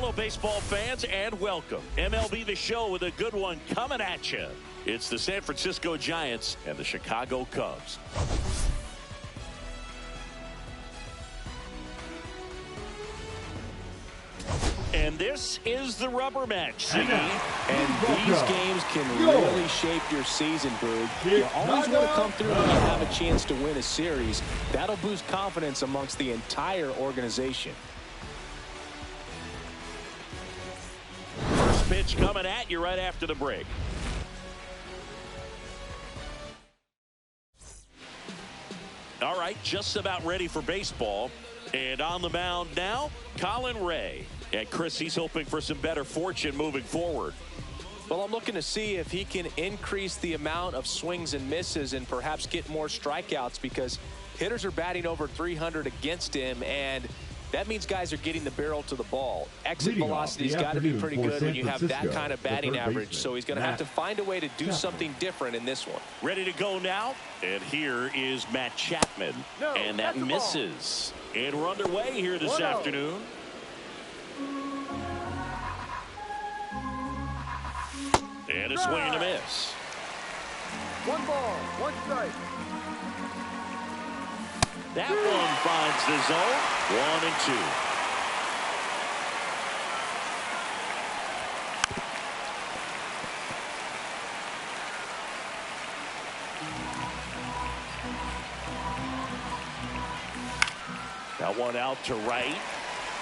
Hello, baseball fans, and welcome. MLB The Show with a good one coming at you. It's the San Francisco Giants and the Chicago Cubs. And this is the rubber match, Ziggy. And these games can really shape your season, Boog. You always want to come through when you have a chance to win a series. That'll boost confidence amongst the entire organization. First pitch coming at you right after the break. All right, just about ready for baseball. And on the mound now, Colin Ray. And Chris, he's hoping for some better fortune moving forward. Well, I'm looking to see if he can increase the amount of swings and misses and perhaps get more strikeouts, because hitters are batting over 300 against him, and that means guys are getting the barrel to the ball. Exit velocity's got to be pretty good when you have that kind of batting average, so he's going to have to find a way to do something different in this one. Ready to go now, and here is Matt Chapman, and that misses. And we're underway here this afternoon. And a swing and a miss. 1 ball, 1 strike. That one finds the zone. 1 and 2. That one out to right.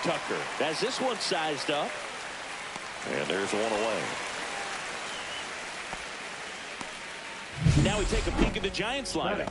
Tucker has this one sized up. And there's one away. Now we take a peek at the Giants lineup.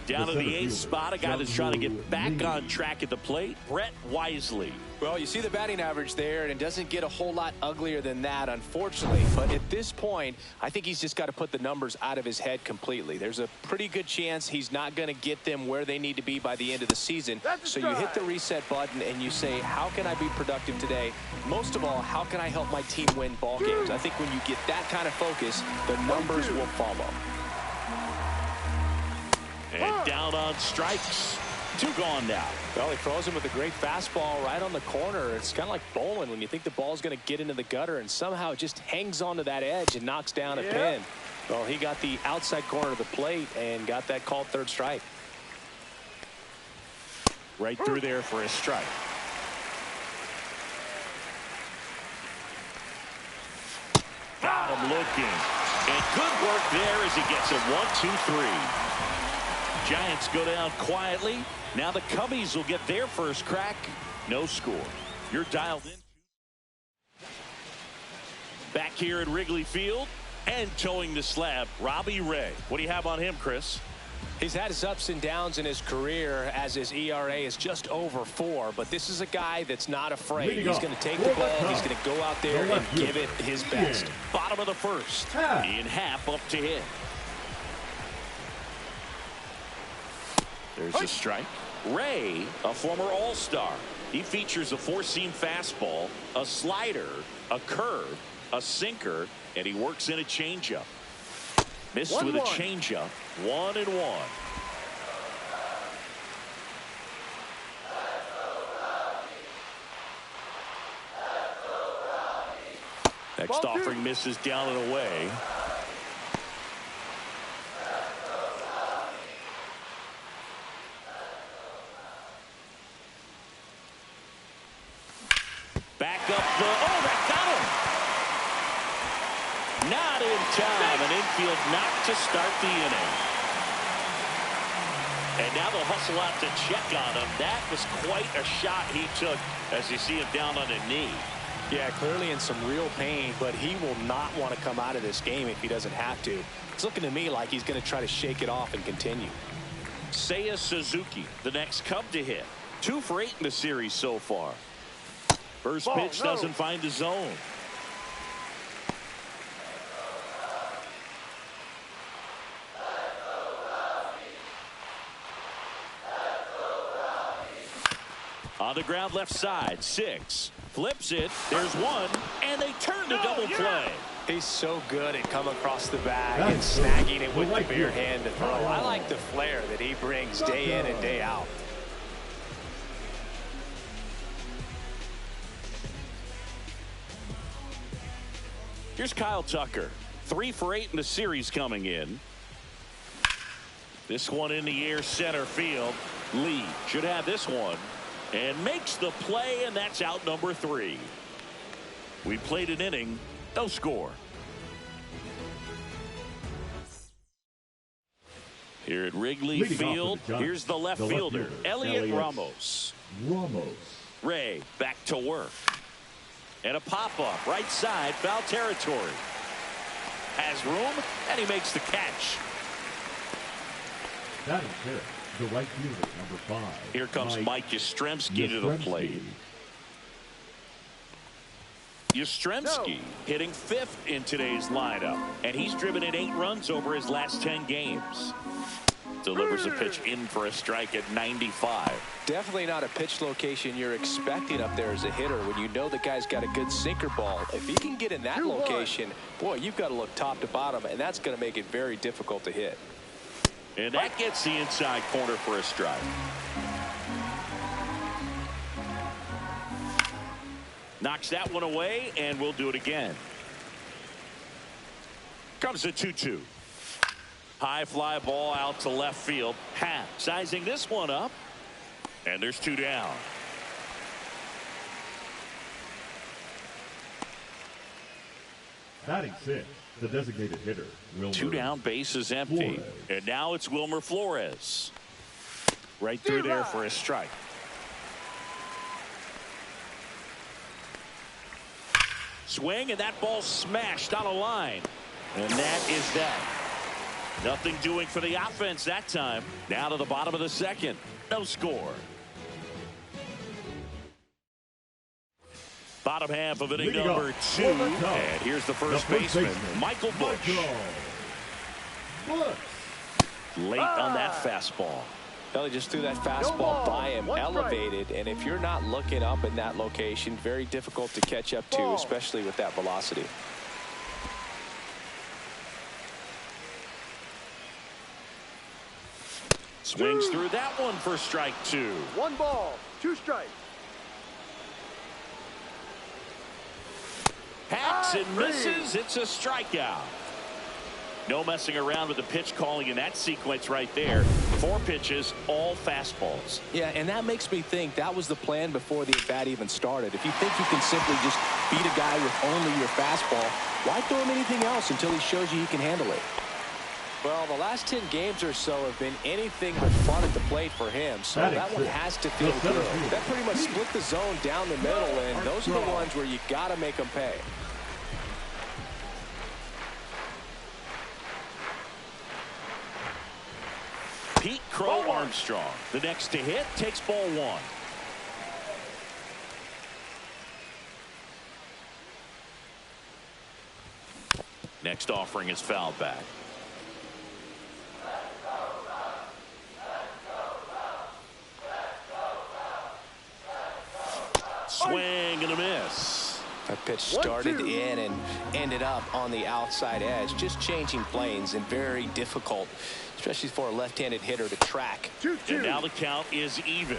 Down to the 8th spot, a guy that's trying to get back on track at the plate, Brett Wisely. Well, you see the batting average there, and it doesn't get a whole lot uglier than that, unfortunately. But at this point, I think he's just got to put the numbers out of his head completely. There's a pretty good chance he's not going to get them where they need to be by the end of the season. So you hit the reset button and you say, how can I be productive today? Most of all, how can I help my team win ball games? I think when you get that kind of focus, the numbers will follow. And down on strikes. 2 gone now. Well, he throws him with a great fastball right on the corner. It's kind of like bowling when you think the ball's going to get into the gutter, and somehow it just hangs onto that edge and knocks down a pin. Well, he got the outside corner of the plate and got that called 3rd strike. Right through there for a strike. Got him looking. And good work there as he gets it 1, 2, 3. Giants go down quietly. Now the Cubbies will get their first crack. No score. You're dialed in. Back here at Wrigley Field and towing the slab, Robbie Ray. What do you have on him, Chris? He's had his ups and downs in his career, as his ERA is just over 4. But this is a guy that's not afraid. He's going to take the ball. He's going to go out there and give it his best. Bottom of the 1st. In half up to hit. There's a strike. Ray, a former All-Star. He features a 4-seam fastball, a slider, a curve, a sinker, and he works in a changeup. Missed with a changeup. 1 and 1. Next offering misses down and away. Back up the, that got him. Not in time. An infield knock to start the inning. And now they'll hustle out to check on him. That was quite a shot he took as you see him down on a knee. Yeah, clearly in some real pain, but he will not want to come out of this game if he doesn't have to. It's looking to me like he's going to try to shake it off and continue. Seiya Suzuki, the next Cub to hit. 2 for 8 in the series so far. First pitch doesn't find the zone. On the ground left side, 6. Flips it. There's 1. And they turn the double play. He's so good at coming across the bag and snagging it with the bare hand to throw. I like the flair that he brings day in and day out. Here's Kyle Tucker. 3 for 8 in the series coming in. This one in the air, center field. Lee should have this one and makes the play, and that's out number 3. We played an inning, no score. Here at Wrigley Field, here's the left fielder, Elliot Ramos. Ray back to work. And a pop-up, right side, foul territory. Has room, and he makes the catch. That is good. The right fielder, number 5. Here comes Mike Yastrzemski to the plate. Yastrzemski hitting 5th in today's lineup, and he's driven in 8 runs over his last 10 games. Delivers a pitch in for a strike at 95. Definitely not a pitch location you're expecting up there as a hitter when you know the guy's got a good sinker ball. If he can get in that location, boy, you've got to look top to bottom, and that's going to make it very difficult to hit. And that gets the inside corner for a strike. Knocks that one away, and we'll do it again. Comes a 2-2. High fly ball out to left field. Happ sizing this one up. And there's 2 down. Batting 6, the designated hitter, Wilmer 2 down, base is empty. Flores. And now it's Wilmer Flores. Right through there for a strike. Swing, and that ball smashed on a line. And that is that. Nothing doing for the offense that time. Now to the bottom of the 2nd. No score. Bottom half of inning number 2. And here's the first baseman, Michael Busch. Late on that fastball. Well, he just threw that fastball by him, elevated, and if you're not looking up in that location, very difficult to catch up to, especially with that velocity. Swings through that one for strike 2. 1 ball, 2 strikes. Hacks and misses. It's a strikeout. No messing around with the pitch calling in that sequence right there. 4 pitches, all fastballs. Yeah, and that makes me think that was the plan before the at-bat even started. If you think you can simply just beat a guy with only your fastball, why throw him anything else until he shows you he can handle it? Well, the last 10 games or so have been anything but fun at the plate for him, so that one has to feel good. That pretty much split the zone down the middle, and those are the ones where you got to make them pay. Pete Crow Armstrong, the next to hit, takes ball 1. Next offering is fouled back. Swing and a miss. That pitch started in and ended up on the outside edge, just changing planes, and very difficult, especially for a left-handed hitter to track. And now the count is even.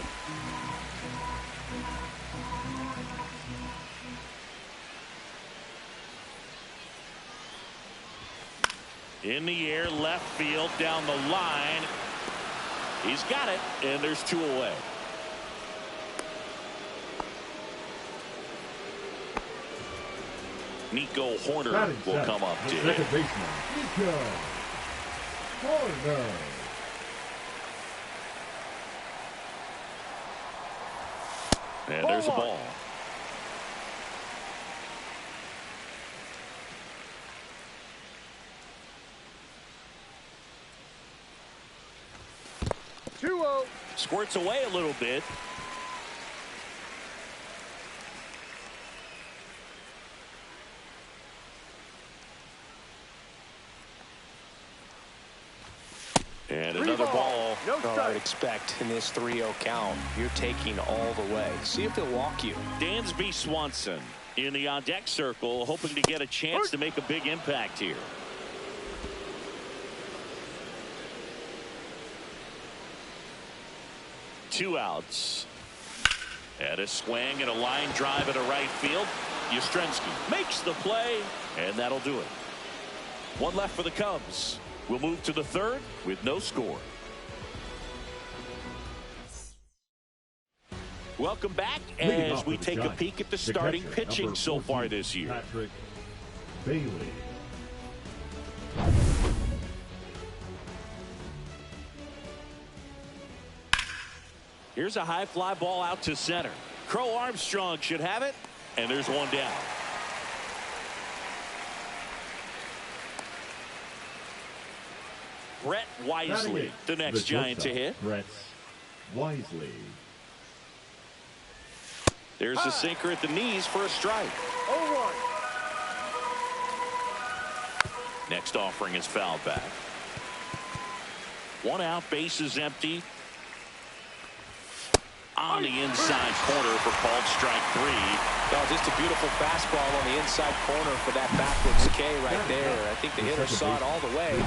In the air, left field, down the line. He's got it, and there's 2 away. Nico Horner will come up to hit. Second baseman, Nico Horner. And there's a ball. Squirts away a little bit. And another ball. I would expect in this 3-0 count, you're taking all the way. See if they'll walk you. Dansby Swanson in the on-deck circle, hoping to get a chance to make a big impact here. Two outs. And a swing and a line drive into right field. Yastrzemski makes the play, and that'll do it. One left for the Cubs. We'll move to the third with no score. Welcome back as we take a peek at the starting pitching so far this year. Patrick Bailey. Here's a high fly ball out to center. Crow Armstrong should have it, and there's one down. Brett Wisely, the next Giant to hit. Brett Wisely. There's a sinker at the knees for a strike. 0-1. Next offering is fouled back. One out, base is empty. On the inside corner for called strike 3. Oh, just a beautiful fastball on the inside corner for that backwards K right there. I think the hitter saw it all the way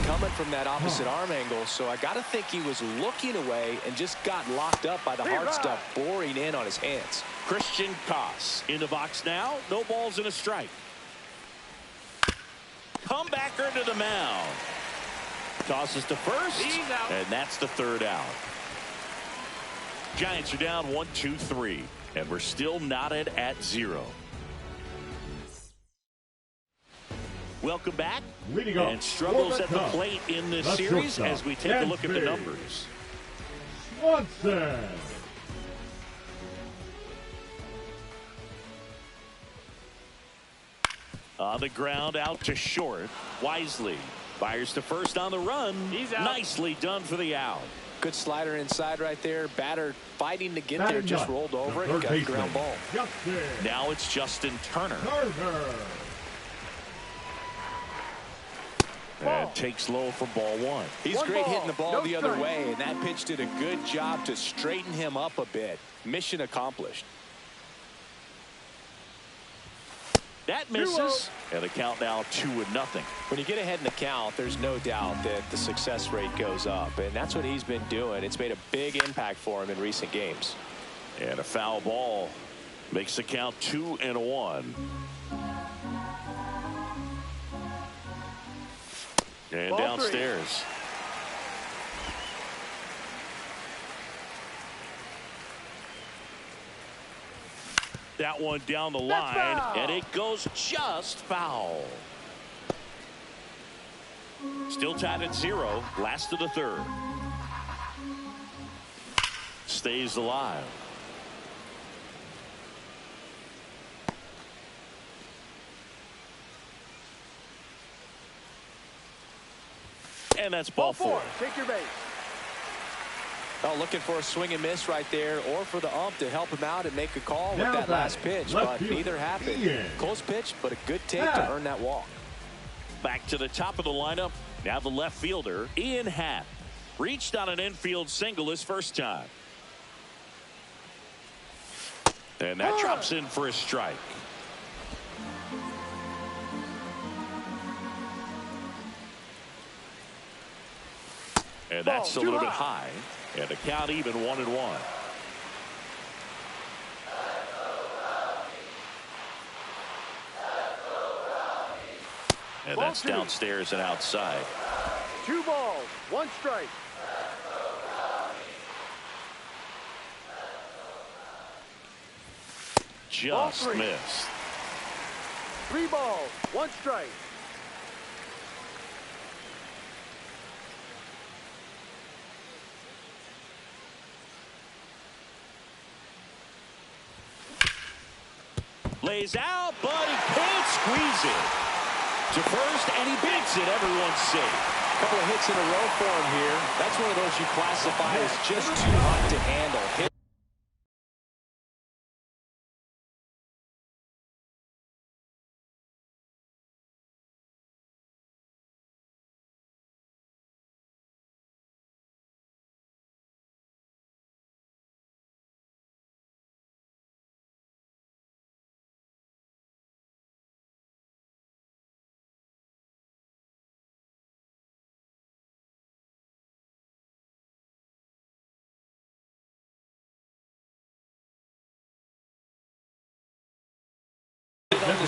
coming from that opposite arm angle. So I got to think he was looking away and just got locked up by the hard stuff boring in on his hands. Christian Koss in the box now. No balls and a strike. Comebacker to the mound. Tosses to first, and that's the third out. Giants are down 1-2-3, and we're still knotted at 0. Welcome back. And struggles at the plate in this series as we take a look at the numbers. Swanson. On the ground, out to short. Wisely fires to first on the run. He's out. Nicely done for the out. Good slider inside right there. Batter fighting to get there. Just rolled over it and got the ground ball. Now it's Justin Turner. And takes low for ball 1. He's great hitting the ball the other way, and that pitch did a good job to straighten him up a bit. Mission accomplished. That misses, and the count now 2-0. When you get ahead in the count, there's no doubt that the success rate goes up, and that's what he's been doing. It's made a big impact for him in recent games. And a foul ball makes the count 2-1. And downstairs. That one down the line, and it goes just foul. Still tied at 0, last of the third. Stays alive. And that's ball 4. Take your base. Oh, looking for a swing and miss right there, or for the ump to help him out and make a call with that last pitch, but neither happened. Close pitch, but a good take to earn that walk. Back to the top of the lineup. Now the left fielder, Ian Happ. Reached on an infield single his first time. And that drops in for a strike. And that's a little bit high. And the count even 1-1. And that's downstairs and outside. 2 balls, 1 strike. Just missed. 3 balls, 1 strike. Lays out, but he can't squeeze it to first, and he beats it. Everyone's safe. Couple of hits in a row for him here. That's one of those you classify as just too hot to handle.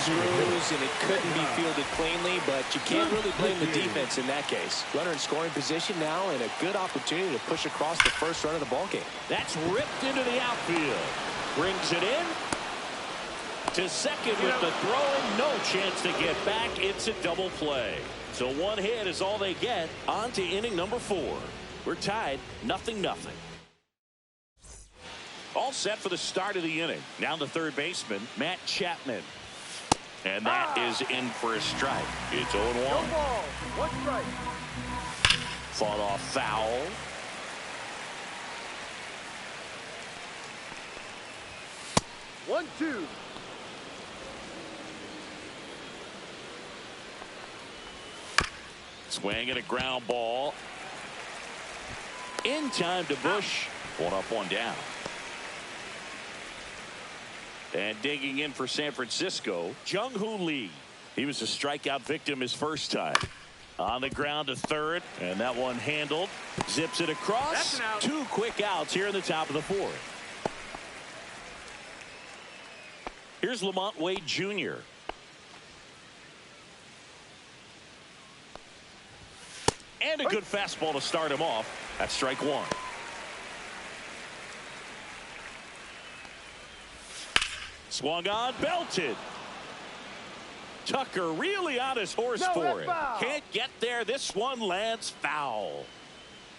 screws, and it couldn't be fielded cleanly, but you can't really blame the defense in that case. Runner in scoring position now, and a good opportunity to push across the first run of the ballgame. That's ripped into the outfield. Brings it in to second with the throw, and no chance to get back. It's a double play. So one hit is all they get. On to inning number 4. We're tied 0-0. All set for the start of the inning. Now the third baseman, Matt Chapman. And that is in for a strike. It's 0-1. No ball. 1 strike. Fought off foul. One, two. Swing and a ground ball. In time to Bush. 1 up, 1 down. And digging in for San Francisco, Jung-Hoo Lee. He was a strikeout victim his first time. On the ground to third, and that one handled. Zips it across. 2 quick outs here in the top of the 4th. Here's Lamont Wade Jr. And a good fastball to start him off. That's strike 1. Swung on, belted. Tucker really on his horse for it. Can't get there. This one lands foul.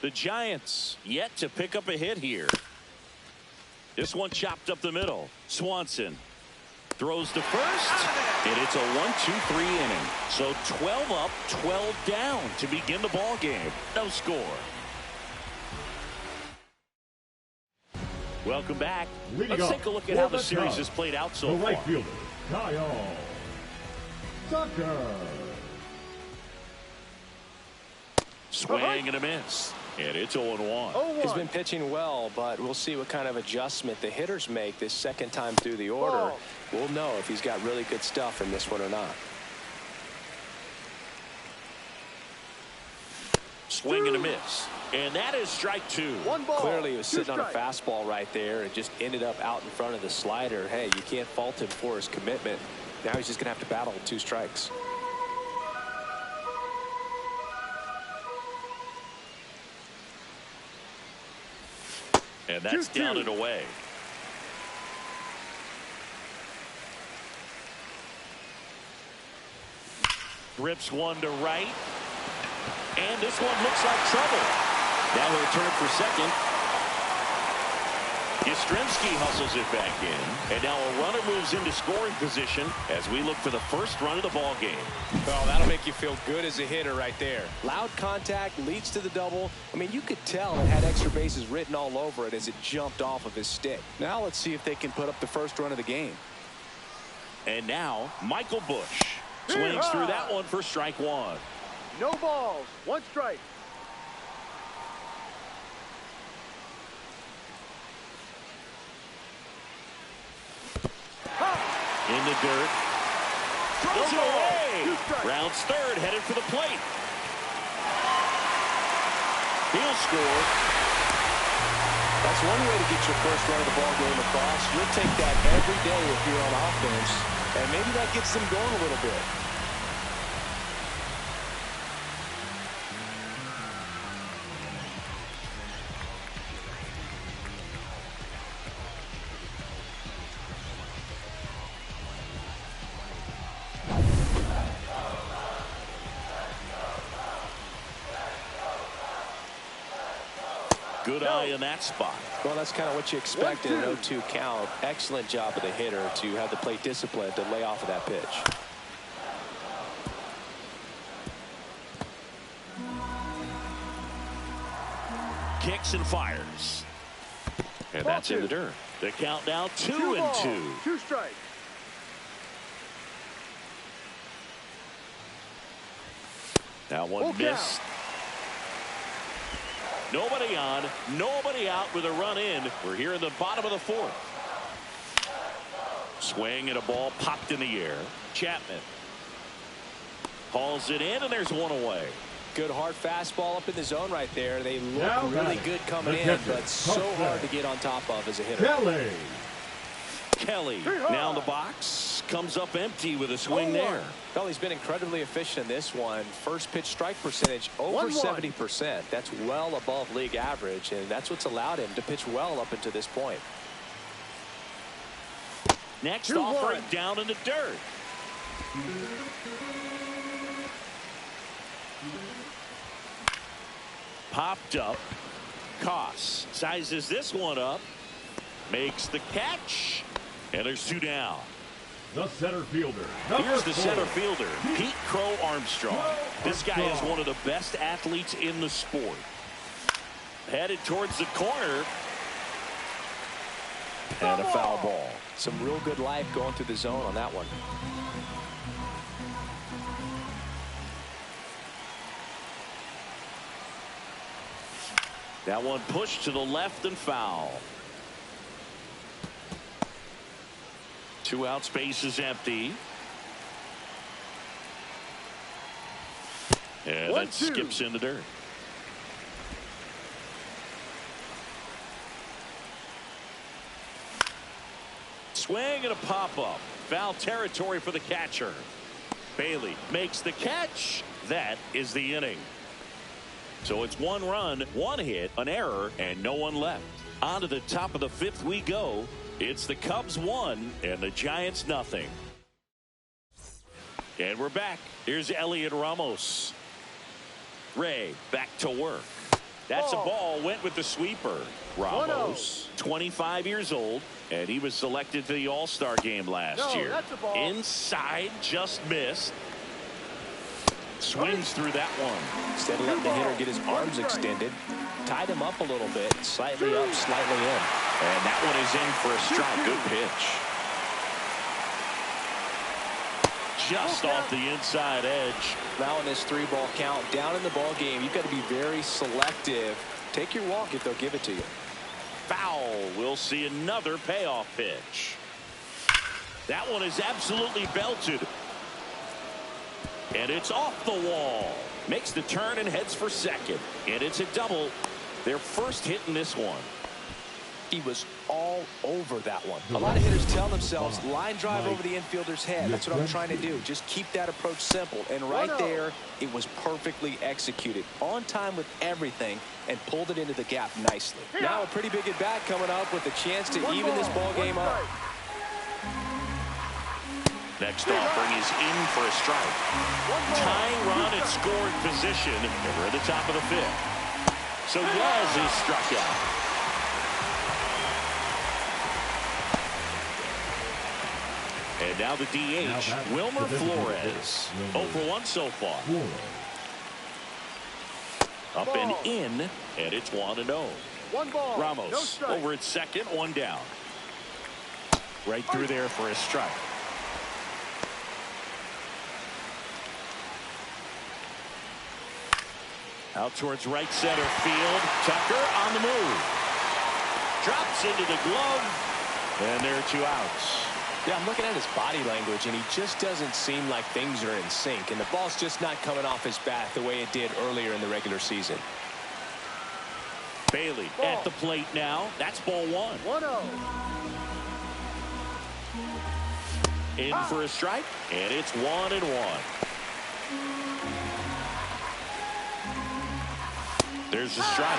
The Giants yet to pick up a hit here. This one chopped up the middle. Swanson throws to first, and it's a 1-2-3 inning. So 12 up, 12 down to begin the ball game. No score. Welcome back. Let's take a look at how the series has played out so far. The right fielder, Kyle Tucker. Swing and a miss. And it's 0-1. He's been pitching well, but we'll see what kind of adjustment the hitters make this second time through the order. We'll know if he's got really good stuff in this one or not. Swing and a miss. And that is strike 2. 1 ball. Clearly he was sitting on a strikes. fastball right there and just ended up out in front of the slider. Hey, you can't fault him for his commitment. Now he's just going to have to battle with 2 strikes. And that's down and away. Rips one to right. And this one looks like trouble. Now he'll turn for second. Yastrzemski hustles it back in. And now a runner moves into scoring position as we look for the first run of the ball game. Oh, that'll make you feel good as a hitter right there. Loud contact leads to the double. I mean, you could tell it had extra bases written all over it as it jumped off of his stick. Now let's see if they can put up the first run of the game. And now Michael Bush swings through that one for strike 1. No balls. 1 strike. In the dirt. Throws it away. Rounds third, headed for the plate. He'll score. That's one way to get your first run of the ball game across. You'll take that every day if you're on offense, and maybe that gets them going a little bit. Good eye in that spot. Well, that's kind of what you expect in an 0-2 count. Excellent job of the hitter to have the plate discipline to lay off of that pitch. Kicks and fires. And that's in the dirt. The count now 2-2. 2 strikes. That one missed. Nobody on, nobody out with a run in. We're here in the bottom of the 4th. Swing and a ball popped in the air. Chapman hauls it in, and there's one away. Good hard fastball up in the zone right there. They look really good coming in, but so hard to get on top of as a hitter. Kelly. Kelly now in the box. comes up empty with a swing there. Well, he's been incredibly efficient in this one. First pitch strike percentage over 70%. That's well above league average, and that's what's allowed him to pitch well up until this point. Next offering down in the dirt. Popped up. Koss sizes this one up. Makes the catch. And there's 2 down. The center fielder. Here's the center fielder, Pete Crow Armstrong. This guy is one of the best athletes in the sport. Headed towards the corner. And a foul ball. Some real good life going through the zone on that one. That one pushed to the left and foul. 2 out, space is empty. And that skips in the dirt. Swing and a pop-up. Foul territory for the catcher. Bailey makes the catch. That is the inning. So it's 1 run, 1 hit, an error, and no one left. On to the top of the 5th we go. It's the Cubs 1 and the Giants nothing. And we're back. Here's Elliot Ramos. Ray back to work. That's a ball. Went with the sweeper. Ramos, 25 years old, and he was selected for the All-Star game last year. Inside, just missed. Swings through that one. Instead of letting the hitter get his arms extended, tied him up a little bit, slightly up, slightly in. And that one is in for a strike. Good pitch. Just off the inside edge. Now in this 3-ball count, down in the ball game, you've got to be very selective. Take your walk if they'll give it to you. Foul. We'll see another payoff pitch. That one is absolutely belted. And it's off the wall. Makes the turn and heads for second. And it's a double. Their first hit in this one. He was all over that one. A lot of hitters tell themselves, line drive over the infielder's head. That's what I'm trying to do. Just keep that approach simple. And right there, it was perfectly executed. On time with everything, and pulled it into the gap nicely. Now a pretty big at bat coming up with a chance to even this ball game up. Next offering is in for a strike. Tying run at scoring position. And we're at the top of the 5th. So Yaz is struck out. And now the DH, Wilmer Flores. 0 for 1 so far. Up and in, and it's 1-0. Ramos over at second, 1 down. Right through there for a strike. Out towards right center field. Tucker on the move. Drops into the glove. And there are 2 outs. Yeah, I'm looking at his body language, and he just doesn't seem like things are in sync. And the ball's just not coming off his bat the way it did earlier in the regular season. Bailey at the plate now. That's ball 1. 1-0. In for a strike, and it's 1-1. There's the strike.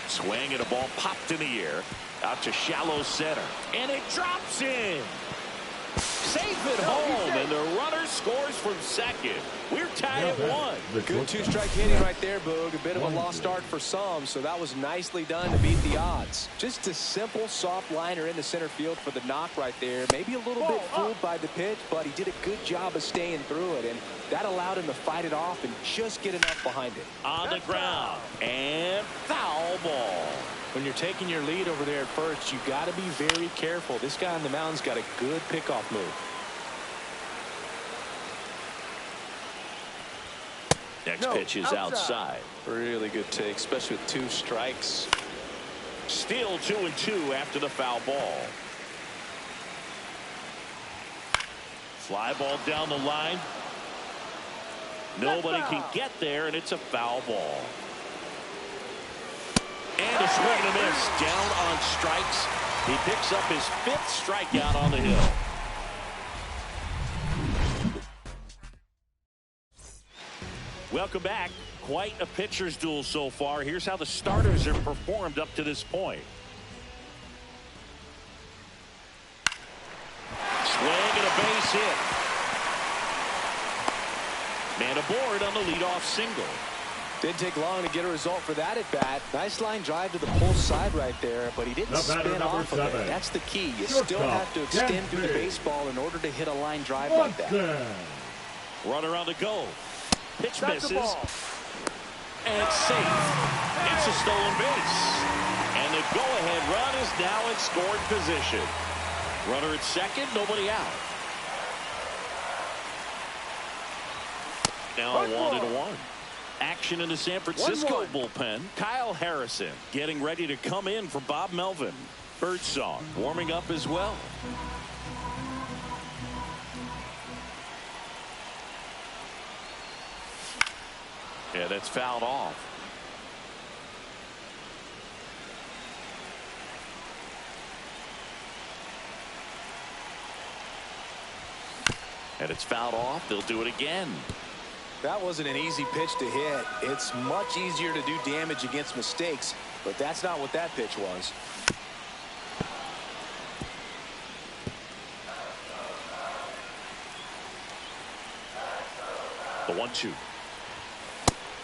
Swing and a ball popped in the air. Out to shallow center. And it drops in. Safe at home, and the runner scores from second. We're tied at 1. Good 2-strike hitting right there, Boog. A bit of a lost start for some, so that was nicely done to beat the odds. Just a simple soft liner in the center field for the knock right there. Maybe a little bit fooled by the pitch, but he did a good job of staying through it, and that allowed him to fight it off and just get enough behind it. On the ground, and foul ball. When you're taking your lead over there at first, you got to be very careful. This guy on the mound's got a good pickoff move. Next pitch is outside. Really good take, especially with 2 strikes. Still 2-2 after the foul ball. Fly ball down the line. Nobody can get there, and it's a foul ball. And a swing and a miss. Down on strikes. He picks up his 5th strikeout on the hill. Welcome back. Quite a pitcher's duel so far. Here's how the starters have performed up to this point. Swing and a base hit. Man aboard on the leadoff single. Didn't take long to get a result for that at bat. Nice line drive to the pull side right there, but he didn't spin off of it. That's the key. You still have to extend through the baseball in order to hit a line drive like that. Runner on the go. Pitch misses. And safe. It's a stolen base. And the go-ahead run is now in scoring position. Runner at second, nobody out. Now 1-1. Action in the San Francisco bullpen. Kyle Harrison getting ready to come in for Bob Melvin. Birdsong warming up as well. Yeah, that's fouled off. And it's fouled off. They'll do it again. That wasn't an easy pitch to hit. It's much easier to do damage against mistakes, but that's not what that pitch was. The 1-2.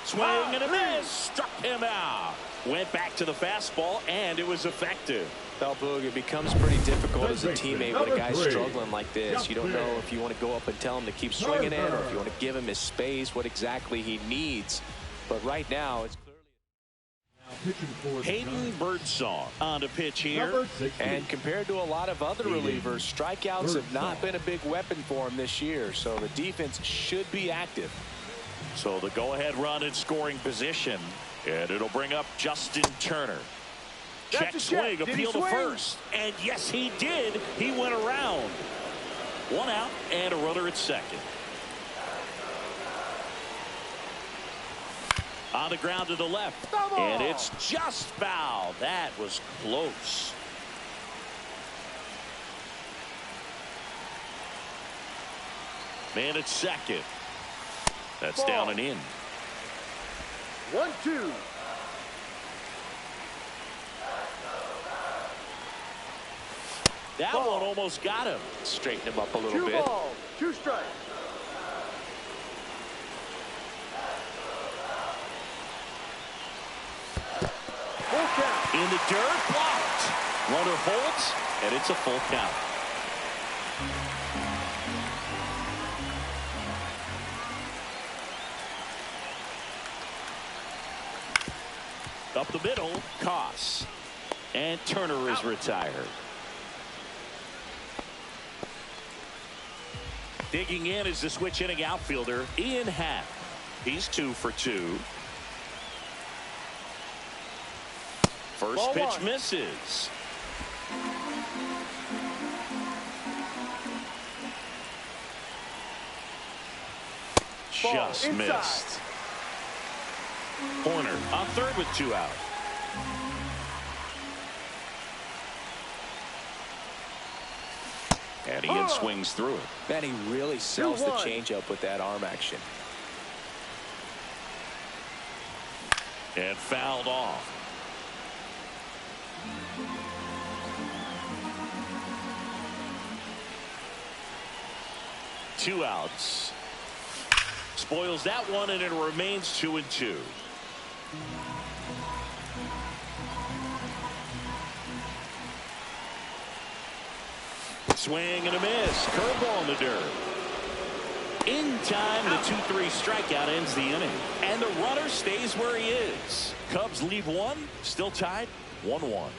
Swing and a miss. Struck him out. Went back to the fastball, and it was effective. Well, Boog, it becomes pretty difficult as a teammate when a guy's struggling like this. You don't know if you want to go up and tell him to keep swinging it, or if you want to give him his space, what exactly he needs. But right now, it's clearly Hayden Birdsong on the pitch here. And compared to a lot of other relievers, strikeouts have not been a big weapon for him this year. So the defense should be active. So the go-ahead run in scoring position. And it'll bring up Justin Turner. Check swing, appeal to first. And yes, he did. He went around. 1 out and a runner at second. On the ground to the left. And it's just foul. That was close. Man at second. That's down and in. 1-2. That one almost got him. Straighten him up a little 2 bit. balls, 2 strikes. Full count. In the dirt, blocked. Runner holds, and it's a full count. Up the middle, Koss. And Turner is retired. Digging in is the switch inning outfielder, Ian Happ. He's 2 for 2. First Ball pitch 1. misses. Just inside. missed. Corner on third with 2 out. And Ian swings through it. Man, he really sells the 2-1. changeup with that arm action. And fouled off. Two outs. Spoils that one, and it remains 2-2. Swing and a miss. Curveball in the dirt. In time, the 2-3 strikeout ends the inning. And the runner stays where he is. Cubs leave one, still tied 1-1.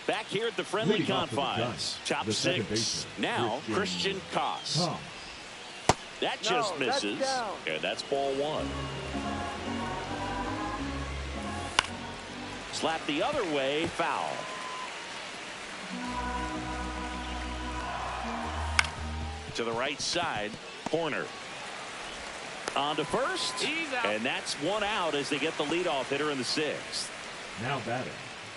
Back here at the friendly confines. Top 6. Now, Christian Koss. That just misses. And that's ball 1. Slap the other way, foul. To the right side, corner. On to first. He's out. And that's one out as they get the leadoff hitter in the sixth. Now batting.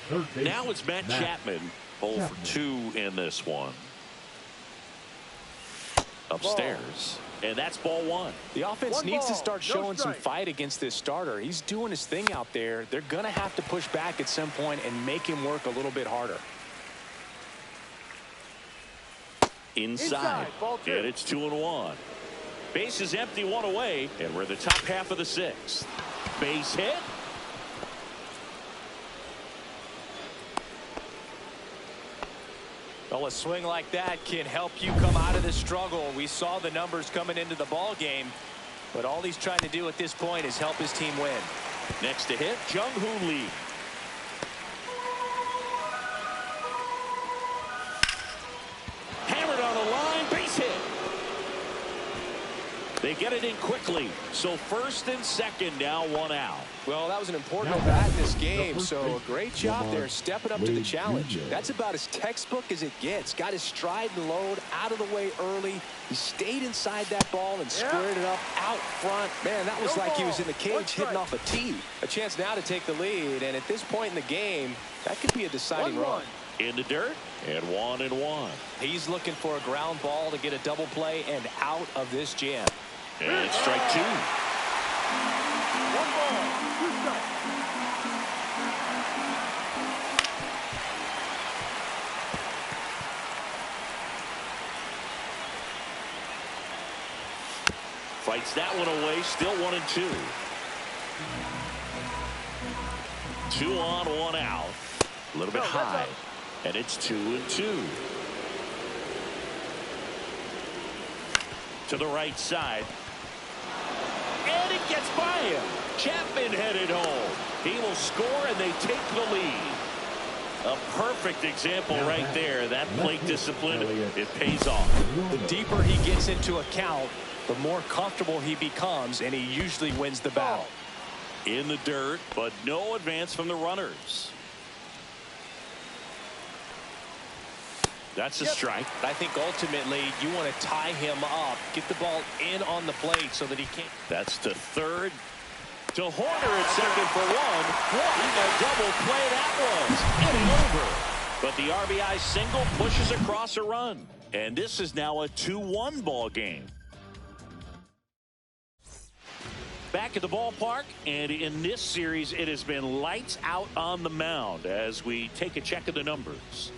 Third base. Now it's Matt Chapman. 0 for 2 in this one. Upstairs. And that's ball one. The offense One needs to ball, start no showing some strike. fight against this starter. He's doing his thing out there. They're going to have to push back at some point and make him work a little bit harder. Inside. Ball two. And it's 2-1. Base is empty, one away, and we're in the top half of the sixth. Base hit. Well, a swing like that can help you come out of this struggle. We saw the numbers coming into the ball game, but all he's trying to do at this point is help his team win. Next to hit, Jung-Hoo Lee. Hammered on the line, base hit. They get it in quickly. So first and second, now one out. Well, that was an important bat in this game, so a great job there stepping up to the challenge. That's about as textbook as it gets. Got his stride and load out of the way early. He stayed inside that ball and squared it up out front. Man, that was like he was in the cage hitting off a tee. A chance now to take the lead, and at this point in the game, that could be a deciding run. In the dirt, and 1-1. He's looking for a ground ball to get a double play and out of this jam. And it's strike two. One ball, 2 strikes. Fights that one away, still 1-2. 2 on, 1 out. A little bit high. And it's 2-2. To the right side. And it gets by him. Chapman headed home. He will score, and they take the lead. A perfect example right there. That plate discipline, it pays off. The deeper he gets into a count, the more comfortable he becomes, and he usually wins the battle. In the dirt, but no advance from the runners. That's a strike. I think ultimately you want to tie him up, get the ball in on the plate so that he can't. That's to third. To Horner at second for one. What a double play that was. Inning over. But the RBI single pushes across a run. And this is now a 2-1 ball game. Back at the ballpark, and in this series, it has been lights out on the mound as we take a check of the numbers.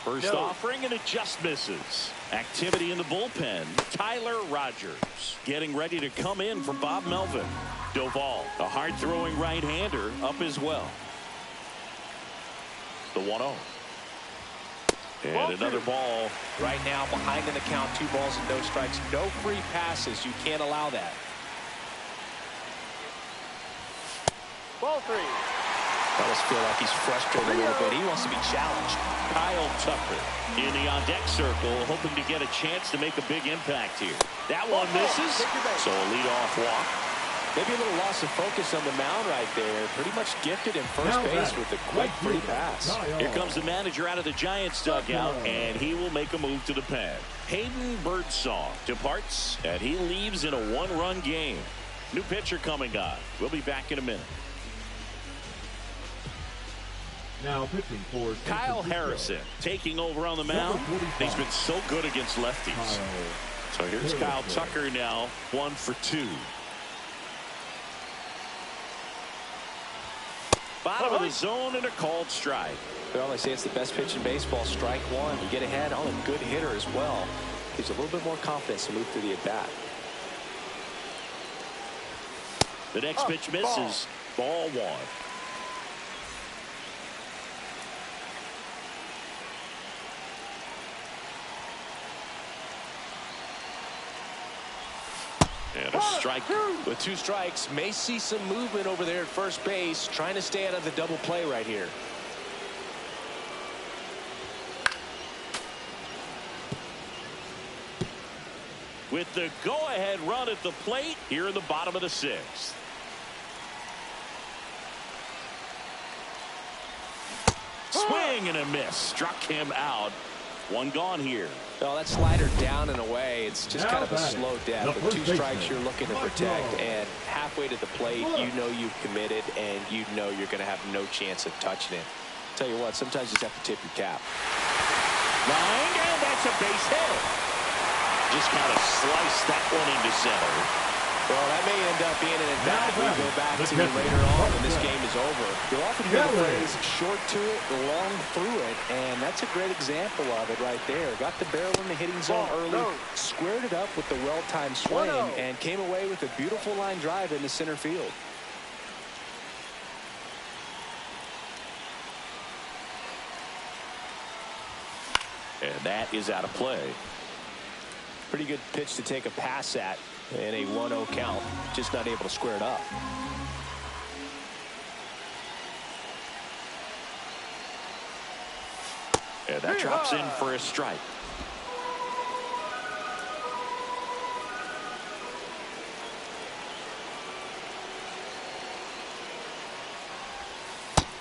First offering, and it just misses. Activity in the bullpen. Tyler Rogers getting ready to come in for Bob Melvin. Doval, a hard-throwing right-hander, up as well. The 1-0. And another ball. Right now, behind in the count, 2 balls and no strikes. No free passes. You can't allow that. Ball 3. I just feel like he's frustrated a little bit. He wants to be challenged. Kyle Tucker in the on-deck circle, hoping to get a chance to make a big impact here. That one misses, so a leadoff walk. Maybe a little loss of focus on the mound right there. Pretty much gifted in first base with a quick, pretty pass. Here comes the manager out of the Giants dugout, and he will make a move to the pad. Hayden Birdsong departs, and he leaves in a 1-run game. New pitcher coming on. We'll be back in a minute. Now pitching for Kyle Harrison taking over on the mound. He's been so good against lefties. So here's Kyle Tucker now, 1 for 2. Bottom of the zone and a called strike. Well, they say it's the best pitch in baseball. Strike one. You get ahead on a good hitter as well. Gives you a little bit more confidence to move through the at-bat. The next pitch misses. Ball 1. And a strike. With 2 strikes, may see some movement over there at first base, trying to stay out of the double play right here. with the go-ahead run at the plate here in the bottom of the 6th. Swing and a miss. Struck him out. One gone here. Well, that slider down and away, it's just kind of a slow death. With 2 strikes you're looking to protect, and halfway to the plate, you know you've committed, and you know you're going to have no chance of touching it. Tell you what, sometimes you just have to tip your cap. Line, and that's a base hit. Just kind of sliced that one into center. Well, that may end up being an at-bat we go back to later on when this game is over. You'll often hear the phrase, short to it, long through it, and that's a great example of it right there. Got the barrel in the hitting zone early, squared it up with the well-timed swing, and came away with a beautiful line drive into center field. And that is out of play. Pretty good pitch to take a pass at in a 1-0 count. Just not able to square it up. And that drops in for a strike.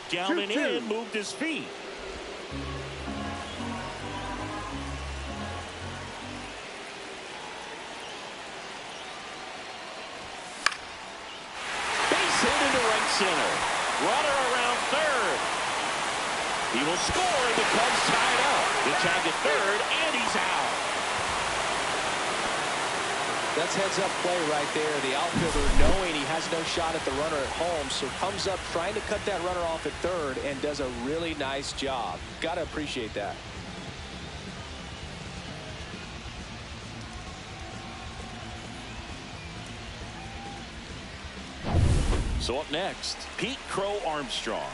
Down and in, moved his feet. Center. Runner around third. He will score, and the Cubs tied up. The tag at third, and he's out. That's heads-up play right there. The outfielder, knowing he has no shot at the runner at home, so comes up trying to cut that runner off at third and does a really nice job. Got to appreciate that. So up next, Pete Crow Armstrong.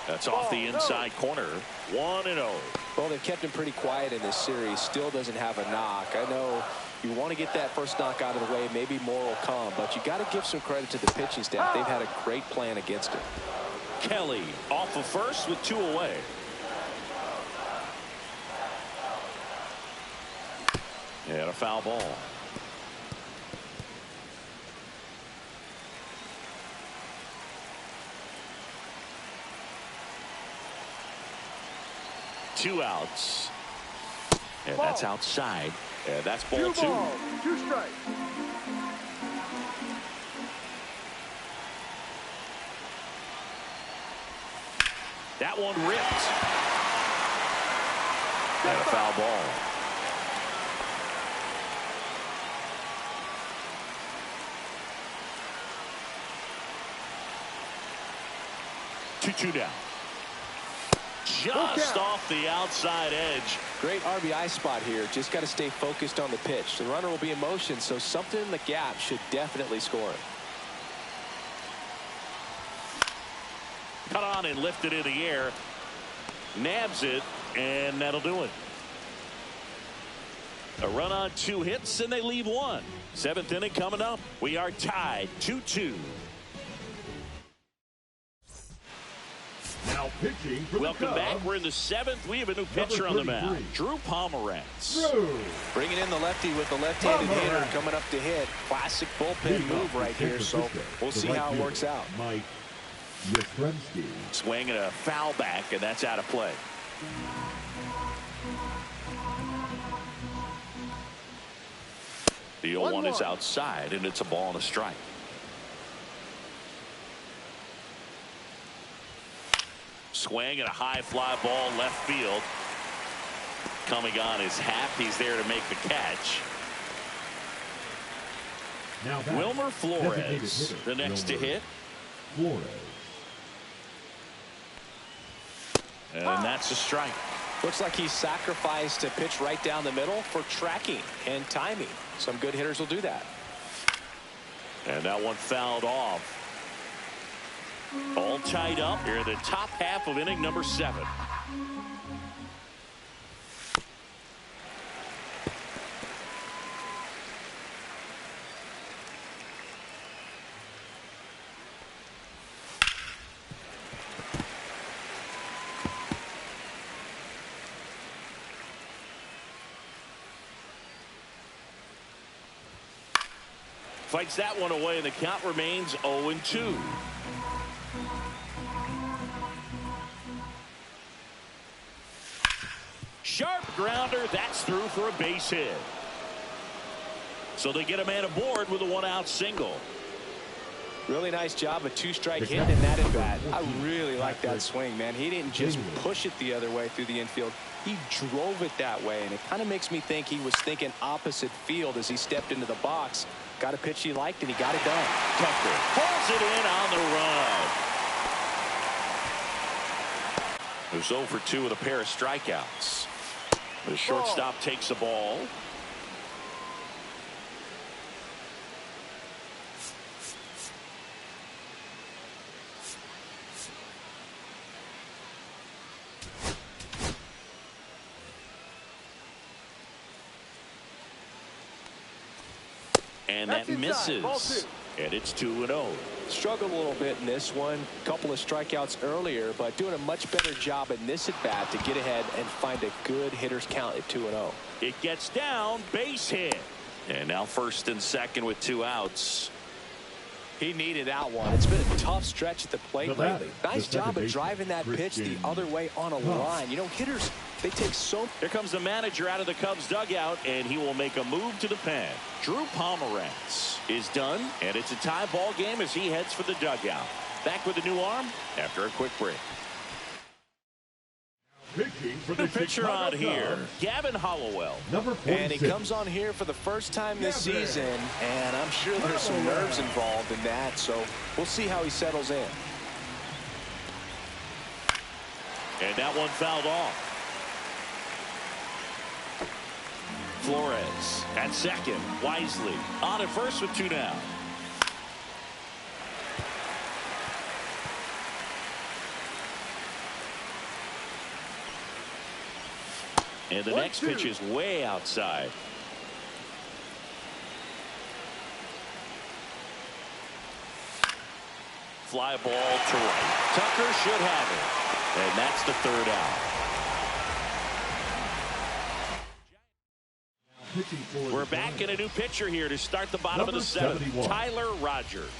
That's off the inside corner. 1-0. Well, they've kept him pretty quiet in this series. Still doesn't have a knock. I know you want to get that first knock out of the way. Maybe more will come, but you got to give some credit to the pitching staff. They've had a great plan against it. Kelly off of first with 2 away. And a foul ball. Two outs. And that's outside. And that's ball 2. 2 strikes. That one ripped. And a foul ball. Two down. Just off the outside edge. Great RBI spot here. Just got to stay focused on the pitch. The runner will be in motion, so something in the gap should definitely score it. Cut on and lifted in the air. Nabs it, and that'll do it. A run on 2 hits, and they leave 1. 7th inning coming up. We are tied 2-2. Now pitching for Welcome the back. Cubs. We're in the 7th. We have a new pitcher on the mound. Drew Pomeranz. Bringing in the lefty with the left-handed hitter coming up to hit. Classic bullpen move right here, so we'll see how it works out. Mike Yastrzemski. Swing and a foul back, and that's out of play. The 0-1 is outside, and it's a ball and a strike. Swing and a high fly ball left field. Coming on is Happ. He's there to make the catch. Now back, Wilmer Flores, hitter, the next to hit. Flores. And that's a strike. Looks like he sacrificed a pitch right down the middle for tracking and timing. Some good hitters will do that. And that one fouled off. All tied up here in the top half of inning number 7. fights that one away, and the count remains 0-2. Sharp grounder. That's through for a base hit. So they get a man aboard with a one-out single. Really nice job, a two-strike hit in that at bat. I really like that swing, man. He didn't just push it the other way through the infield. He drove it that way, and it kind of makes me think he was thinking opposite field as he stepped into the box. Got a pitch he liked, and he got it done. Tucker pulls it in on the run. It was 0 for 2 with a pair of strikeouts. The shortstop takes the ball. And that misses. And it's 2-0. Struggled a little bit in this one. Couple of strikeouts earlier, but doing a much better job in this at bat to get ahead and find a good hitter's count at 2-0. It gets down, base hit. And now first and second with 2 outs. He needed that one. It's been a tough stretch at the plate lately. Nice job of driving that pitch the other way on a line. You know, hitters, they take so... Here comes the manager out of the Cubs dugout, and he will make a move to the pen. Drew Pomeranz is done, and it's a tie ball game as he heads for the dugout. Back with a new arm after a quick break. Pitching for The pitcher on here, Gavin Hollowell. Number 46. And he comes on here for the first time this season, and I'm sure there's some nerves involved in that, so we'll see how he settles in. And that one fouled off. Flores at second. Wisely on at first with 2 down. And the next pitch is way outside. Fly ball to right. Tucker should have it. And that's the 3rd out. We're back in a new pitcher here to start the bottom of the 7th. Tyler Rogers.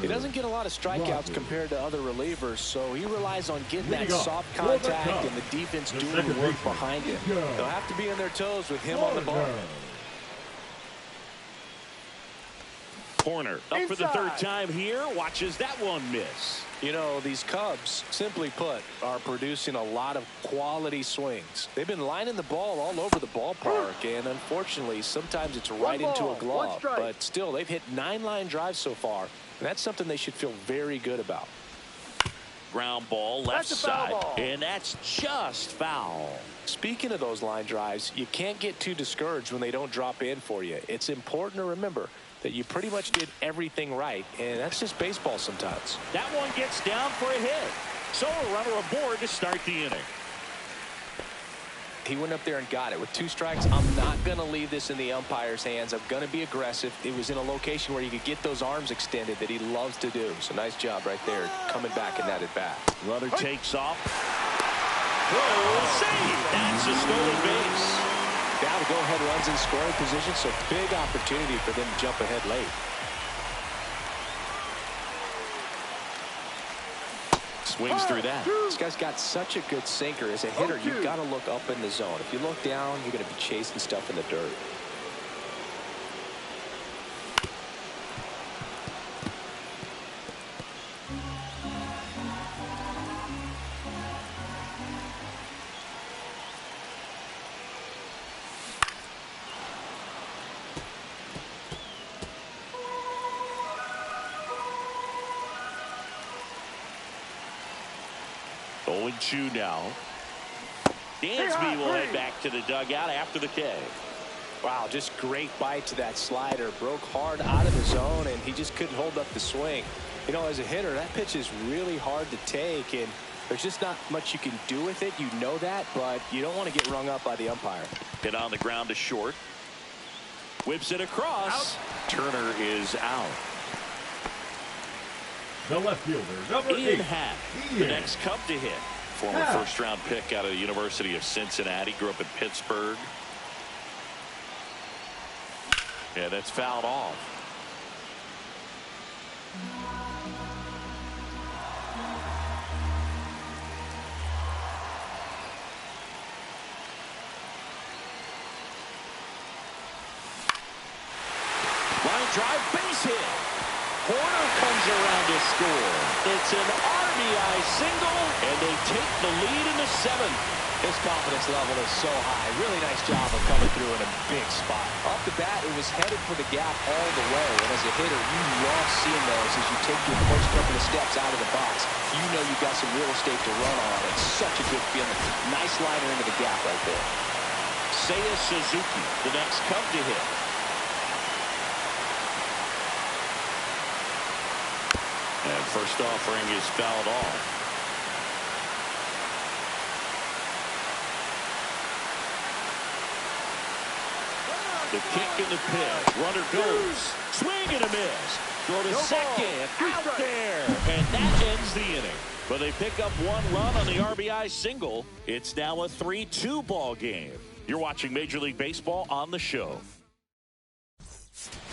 He doesn't get a lot of strikeouts compared to other relievers, so he relies on getting that soft contact and the defense doing the work behind him. They'll have to be on their toes with him on the ball. Corner up for the 3rd time here. Watches that one miss. You know, these Cubs, simply put, are producing a lot of quality swings. They've been lining the ball all over the ballpark, and unfortunately, sometimes it's right into a glove. But still, they've hit 9 line drives so far, and that's something they should feel very good about. Ground ball left side, and that's just foul. Speaking of those line drives, you can't get too discouraged when they don't drop in for you. It's important to remember that you pretty much did everything right, and that's just baseball sometimes. That one gets down for a hit. So a runner aboard to start the inning. He went up there and got it with 2 strikes. I'm not going to leave this in the umpire's hands. I'm going to be aggressive. It was in a location where you could get those arms extended that he loves to do. So nice job right there coming back in that at bat. Runner takes off. Throw, save. That's a stolen base. Now the go-ahead runs in scoring position, so big opportunity for them to jump ahead late. Swings through that. This guy's got such a good sinker. As a hitter, you've got to look up in the zone. If you look down, you're going to be chasing stuff in the dirt. Two now. Dansby will head back to the dugout after the K. Wow, just great bite to that slider. Broke hard out of the zone, and he just couldn't hold up the swing. You know, as a hitter, that pitch is really hard to take, and there's just not much you can do with it. You know that, but you don't want to get rung up by the umpire. Hit on the ground to short. Whips it across. Turner is out. The left fielder, number 8. Ian Happ, the next Cub to hit. Former first-round pick out of the University of Cincinnati. Grew up in Pittsburgh. Yeah, that's fouled off. Line drive, base hit. Horner comes around to score. It's an RBI single, and they take the lead in the 7th. His confidence level is so high. Really nice job of coming through in a big spot. Off the bat, it was headed for the gap all the way. And as a hitter, you love seeing those as you take your first couple of steps out of the box. You know you've got some real estate to run on. It's such a good feeling. Nice liner into the gap right there. Seiya Suzuki, the next Cub to hit. And first offering is fouled off. The kick and the pitch. Runner goes. Swing and a miss. Throw to second. Out there. And that ends the inning. But they pick up one run on the RBI single. It's now a 3-2 ball game. You're watching Major League Baseball on the show.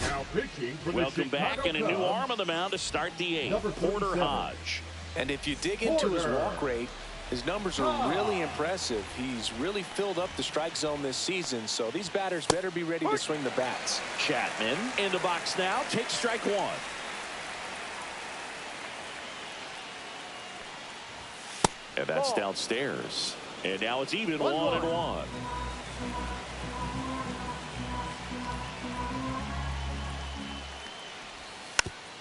Now pitching for the Welcome back, Chicago and a new Cubs, arm on the mound to start the 8th. Number Porter 47. Hodge. And if you dig into his walk rate, his numbers are really impressive. He's really filled up the strike zone this season, so these batters better be ready to swing the bats. Chapman in the box now. Takes strike 1. And that's downstairs. And now it's even 1-1.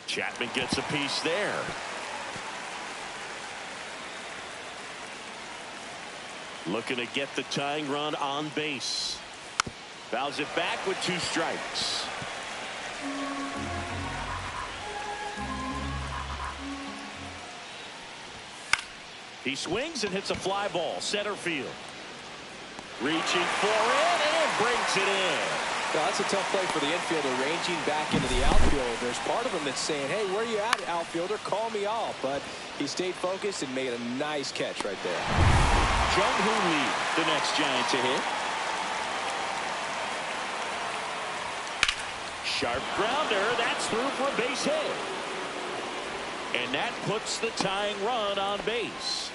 Chapman gets a piece there. Looking to get the tying run on base. Fouls it back with 2 strikes. He swings and hits a fly ball. Center field. Reaching for it and brings it in. Now, that's a tough play for the infielder, ranging back into the outfield. There's part of him that's saying, hey, where you at, outfielder? Call me off. But he stayed focused and made a nice catch right there. Jung-Hoo Lee, the next Giant to hit. Sharp grounder. That's through for a base hit. And that puts the tying run on base.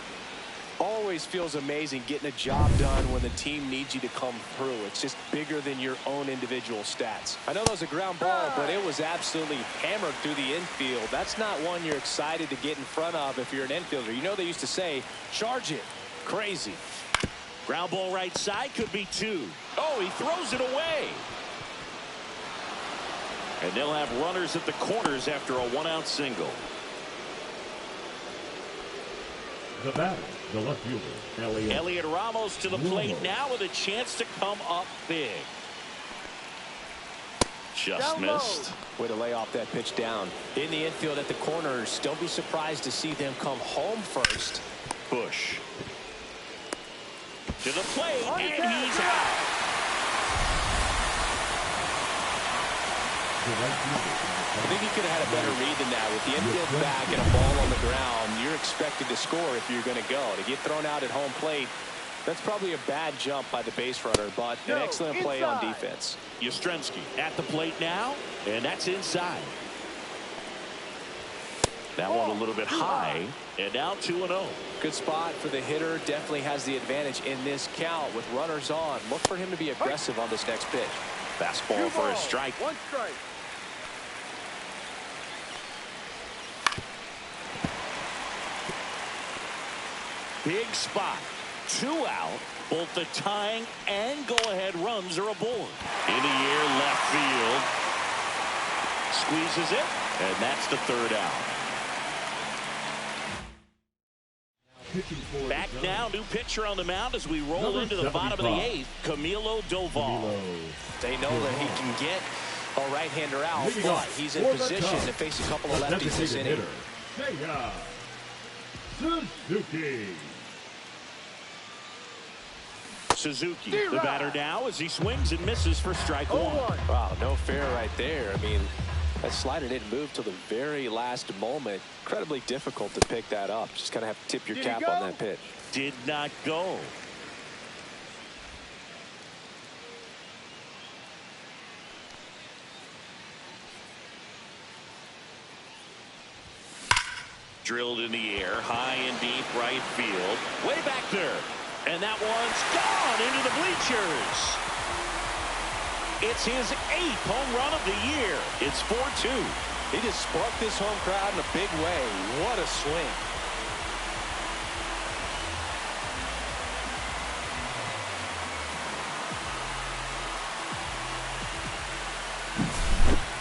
Always feels amazing getting a job done when the team needs you to come through. It's just bigger than your own individual stats. I know that was a ground ball, but it was absolutely hammered through the infield. That's not one you're excited to get in front of if you're an infielder. You know they used to say, charge it. Crazy. Ground ball right side, could be 2. Oh, he throws it away. And they'll have runners at the corners after a 1-out single. The batter, the left fielder, Elliot Ramos to the plate now with a chance to come up big. Just missed. Way to lay off that pitch down. In the infield at the corners, don't be surprised to see them come home first. Bush. To the plate, and he's out. I think he could have had a better read than that. With the infield back and a ball on the ground, you're expected to score if you're going to go. To get thrown out at home plate, that's probably a bad jump by the base runner, but an excellent play on defense. Yastrzemski at the plate now, and that's inside. That one a little bit high, and now 2-0. Good spot for the hitter. Definitely has the advantage in this count with runners on. Look for him to be aggressive on this next pitch. Fastball for a strike. 1 strike. Big spot. 2 out. Both the tying and go-ahead runs are aboard. In the air, left field. Squeezes it, and that's the 3rd out. Back now, new pitcher on the mound as we roll into the bottom of the 8th, Camilo Doval. They know that he can get a right-hander out, but he's in position to face a couple of lefties this inning. Seiya Suzuki. Suzuki, the batter now as he swings and misses for strike 1. Wow, no fair right there. I mean, that slider didn't move till the very last moment. Incredibly difficult to pick that up. Just kind of have to tip your cap on that pitch. Did not go. Drilled in the air, high and deep right field. Way back there. And that one's gone into the bleachers. It's his 8th home run of the year. It's 4-2. He just sparked this home crowd in a big way. What a swing.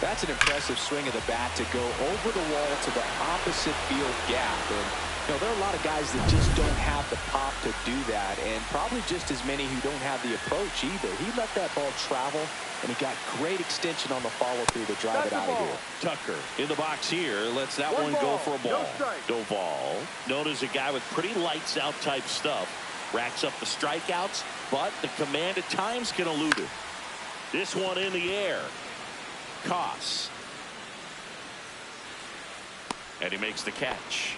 That's an impressive swing of the bat to go over the wall to the opposite field gap. And, you know, there are a lot of guys that just don't have the pop to do that, and probably just as many who don't have the approach either. He let that ball travel, and he got great extension on the follow-through to drive it out of here. Tucker in the box here. Lets that one go for a ball. Doval, known as a guy with pretty lights-out type stuff. Racks up the strikeouts, but the command at times can elude him. This one in the air. Koss. And he makes the catch.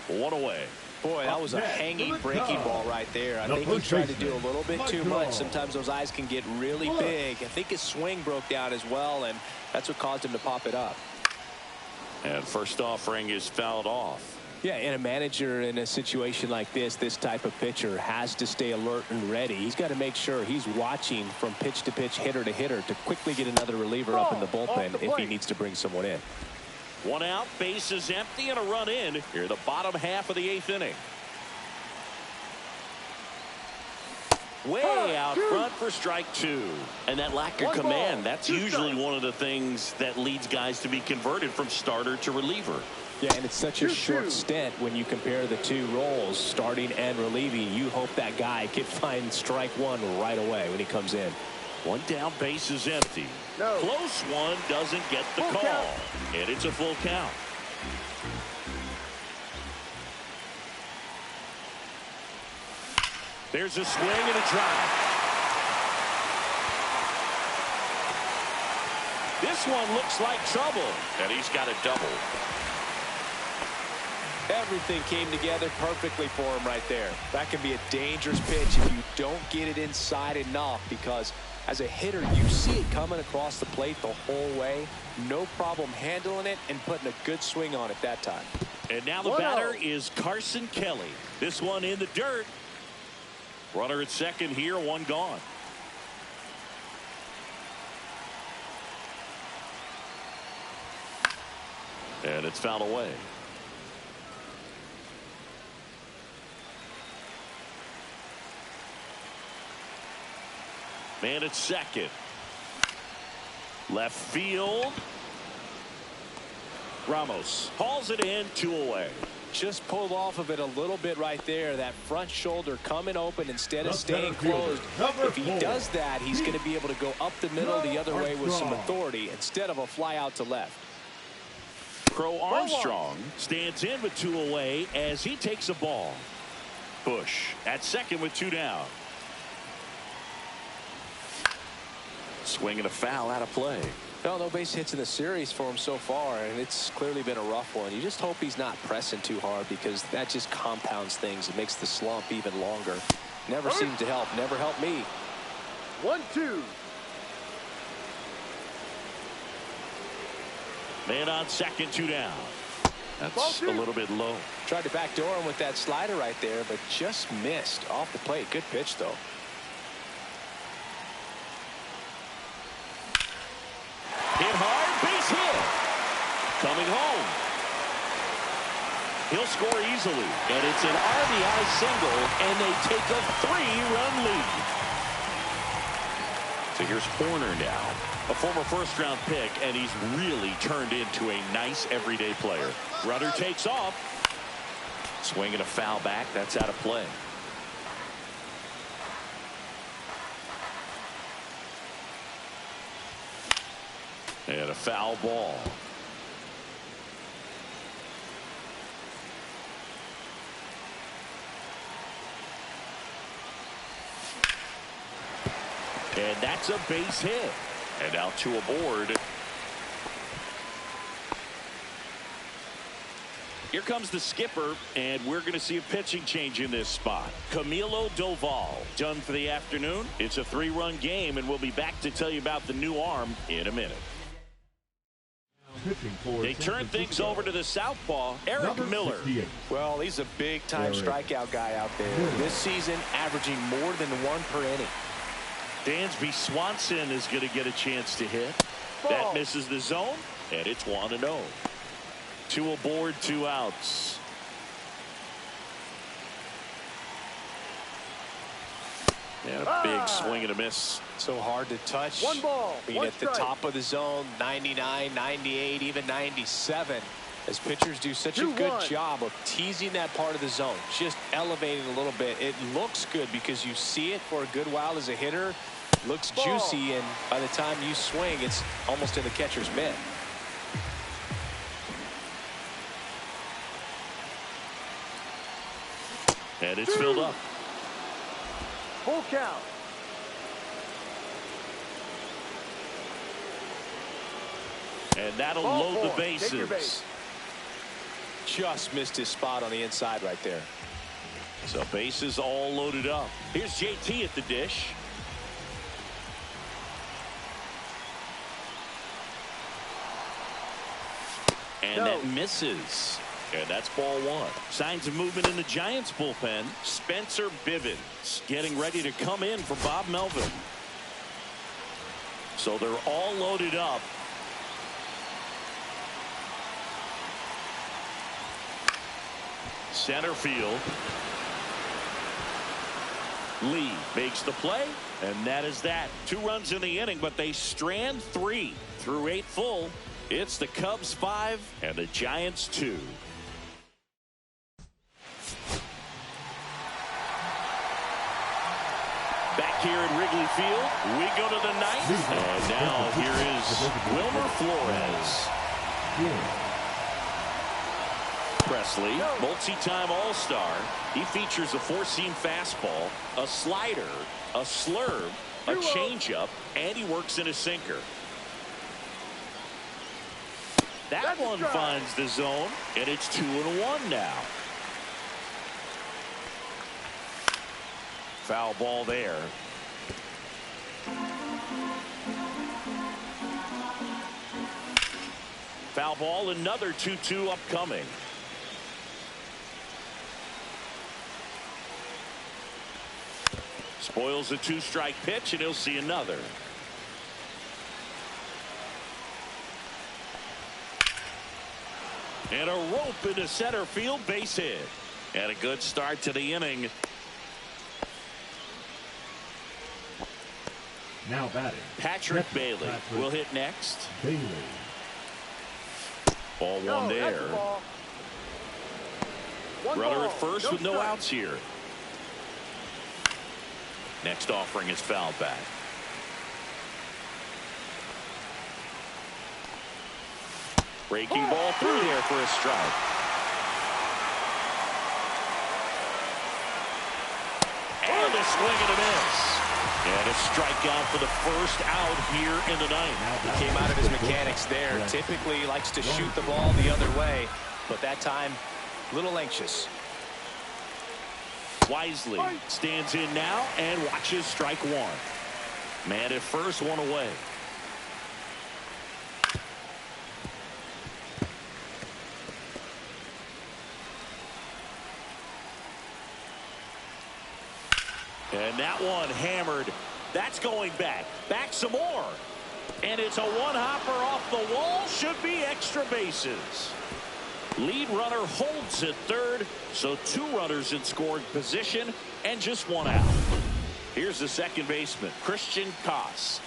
One away. Boy, that was a hanging breaking ball right there. I think he tried to do a little bit too much. Sometimes those eyes can get really big. I think his swing broke down as well, and that's what caused him to pop it up. And first offering is fouled off. Yeah, and a manager in a situation like this type of pitcher has to stay alert and ready. He's got to make sure he's watching from pitch to pitch, hitter to hitter, to quickly get another reliever up in the bullpen if he needs to bring someone in. One out, base is empty, and a run in here, the bottom half of the 8th inning. Way out front for strike 2. And that lack of command, that's usually one of the things that leads guys to be converted from starter to reliever. Yeah, and it's such a short stint when you compare the two roles, starting and relieving. You hope that guy can find strike 1 right away when he comes in. One down, base is empty. Close one, doesn't get the call. And it's a full count. There's a swing and a drive. This one looks like trouble. And he's got a double. Everything came together perfectly for him right there. That can be a dangerous pitch if you don't get it inside enough, because as a hitter, you see it coming across the plate the whole way. No problem handling it and putting a good swing on it that time. And now the batter is Carson Kelly. This one in the dirt. Runner at second here, one gone. And it's fouled away. Man at second. Left field. Ramos hauls it in, 2 away. Just pulled off of it a little bit right there. That front shoulder coming open instead of staying closed. If he does that, he's going to be able to go up the middle the other way with some authority instead of a fly out to left. Crow Armstrong stands in with 2 away as he takes a ball. Bush at second with 2 down. Swing and a foul out of play. No base hits in the series for him so far, and it's clearly been a rough one. You just hope he's not pressing too hard, because that just compounds things. It makes the slump even longer. Never seems to help. Never helped me. 1-2. Man on second, 2 down. That's a little bit low. Tried to backdoor him with that slider right there, but just missed off the plate. Good pitch, though. Hit hard, base hit. Coming home. He'll score easily, and it's an RBI single, and they take a 3-run lead. So here's Horner now, a former first-round pick, and he's really turned into a nice everyday player. Runner takes off. Swing and a foul back. That's out of play. And a foul ball. And that's a base hit. And now 2 aboard. Here comes the skipper, and we're going to see a pitching change in this spot. Camilo Doval done for the afternoon. It's a 3-run game, and we'll be back to tell you about the new arm in a minute. Pitching for They San turn things Francisco, over to the southpaw, Eric number Miller. 68. Well, he's a big-time strikeout guy out there. This season, averaging more than 1 per inning. Dansby Swanson is going to get a chance to hit. Ball. That misses the zone, and it's 1-0. 2 aboard, 2 outs. And a big swing and a miss. So hard to touch. 1 ball, Being 1 at the strike. top of the zone, 99, 98, even 97. As pitchers do such a 2-1. good job of teasing that part of the zone, just elevating a little bit. It looks good because you see it for a good while as a hitter. Looks Ball. juicy, and by the time you swing, it's almost in the catcher's mitt. And it's filled up. Full count. And that'll Ball load the 4. Take your bases. base. Just missed his spot on the inside right there. So bases all loaded up. Here's JT at the dish. And that misses. And that's ball 1. Signs of movement in the Giants bullpen. Spencer Bivens getting ready to come in for Bob Melvin. So they're all loaded up. Center field. Lee makes the play, and that is that. 2 runs in the inning, but they strand 3 through 8 full. It's the Cubs 5 and the Giants 2. Back here at Wrigley Field, we go to the 9th, and now here is Wilmer Flores. Presley, multi-time All-Star. He features a 4-seam fastball, a slider, a slurve, a changeup, and he works in a sinker. That one finds the zone, and it's 2-1 now. Foul ball there. Foul ball, another 2-2 upcoming. Spoils a 2-strike pitch, and he'll see another. And a rope into center field, base hit. And a good start to the inning. Now batting, Patrick Bailey will hit next. Bailey. Ball 1 there. Runner at first with no outs here. Next offering is fouled back. Breaking ball through there for a strike. And a swing and a miss. And a strikeout for the first out here in the 9th. He came out of his mechanics there. Typically he likes to shoot the ball the other way, but that time a little anxious. Wisely stands in now and watches strike 1. Man at first, 1 away. And that one hammered. That's going back. Back some more. And it's a one-hopper off the wall. Should be extra bases. Lead runner holds at third. So 2 runners in scoring position and just 1 out. Here's the second baseman, Christian Koss.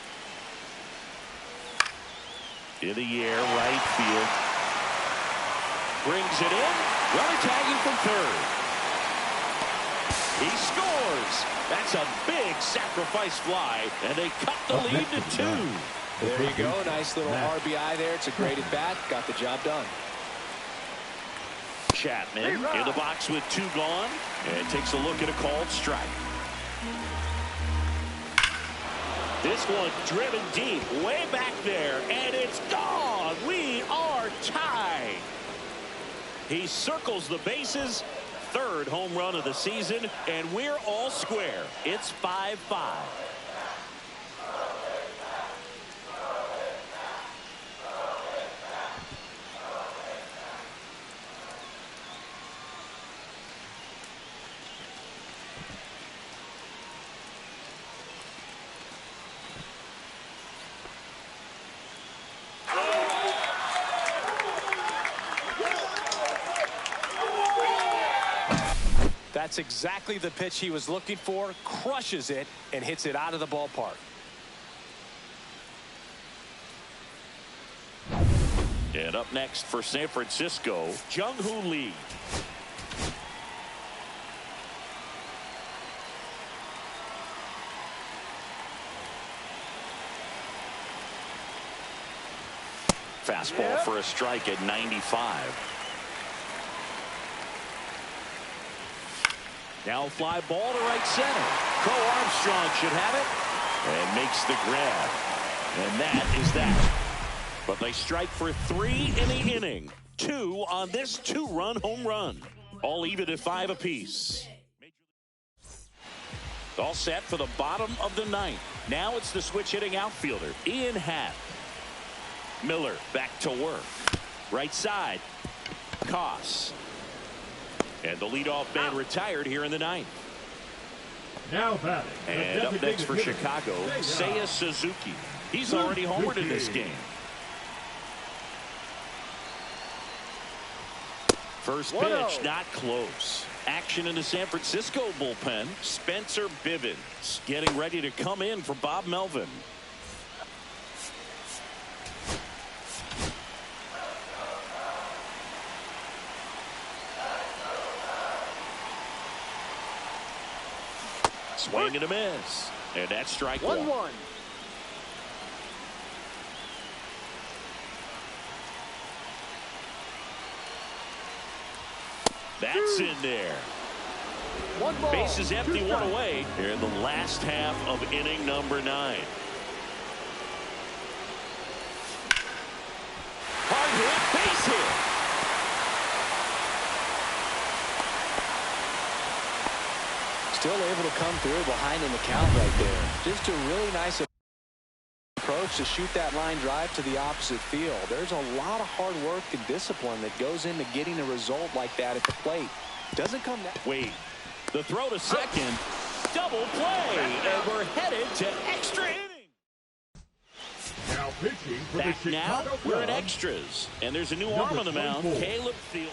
In the air, right field. Brings it in. Runner tagging from third. He scores. That's a big sacrifice fly, and they cut the lead to 2. There you go. Nice little RBI there. It's a great at bat. Got the job done. Chapman in the box with 2 gone, and takes a look at a called strike. This one driven deep, way back there, and it's gone. We are tied. He circles the bases. 3rd home run of the season, and we're all square. It's 5-5. That's exactly the pitch he was looking for. Crushes it and hits it out of the ballpark. And up next for San Francisco, Jung-Hoo Lee. Fastball for a strike at 95. Now fly ball to right center. Crow Armstrong should have it and makes the grab. And that is that. But they strike for 3 in the inning. 2 on this 2-run home run. All even at 5 apiece. All set for the bottom of the 9th. Now it's the switch hitting outfielder, Ian Happ. Miller back to work. Right side. Koss. And the leadoff man retired here in the 9th. Now batting. And up next for Chicago, Seiya Suzuki. He's already homered in this game. First pitch, not close. Action in the San Francisco bullpen. Spencer Bivens getting ready to come in for Bob Melvin. Swing and a miss. And that's strike 1. That's in there. Bases empty, 1 away here in the last half of inning number 9. Hard hit, base hit. Still able to come through behind in the count right there. Just a really nice approach to shoot that line drive to the opposite field. There's a lot of hard work and discipline that goes into getting a result like that at the plate. Doesn't come that. Wait, the throw to second, double play, and we're headed to extra inning. Now pitching for Back the now, Chicago we're in Cubs. extras, and there's a new arm on the mound, Caleb Field.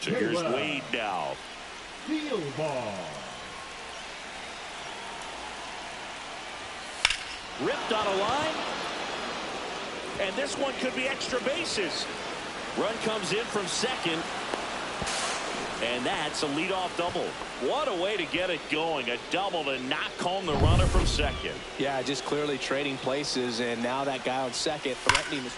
So here's Wade now. Field ball. Ripped on a line. And this one could be extra bases. Run comes in from second. And that's a leadoff double. What a way to get it going. A double to knock home the runner from second. Yeah, just clearly trading places, and now that guy on second threatening this.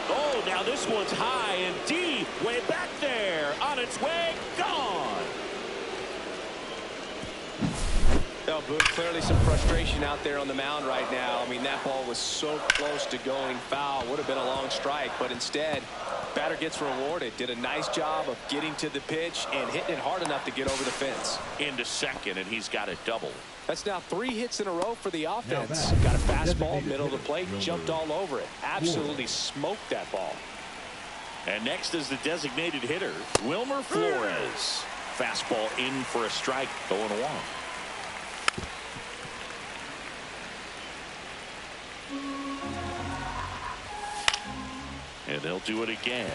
Oh, now this one's high and deep. Way back there. On its way. Gone. Oh, Boone, clearly some frustration out there on the mound right now. I mean, that ball was so close to going foul. Would have been a long strike, but instead, batter gets rewarded. Did a nice job of getting to the pitch and hitting it hard enough to get over the fence. Into second, and he's got a double. That's now 3 hits in a row for the offense. Got a fastball, middle of the plate, jumped all over it. Absolutely smoked that ball. And next is the designated hitter, Wilmer Flores. Fastball in for a strike, 0-1. And they'll do it again.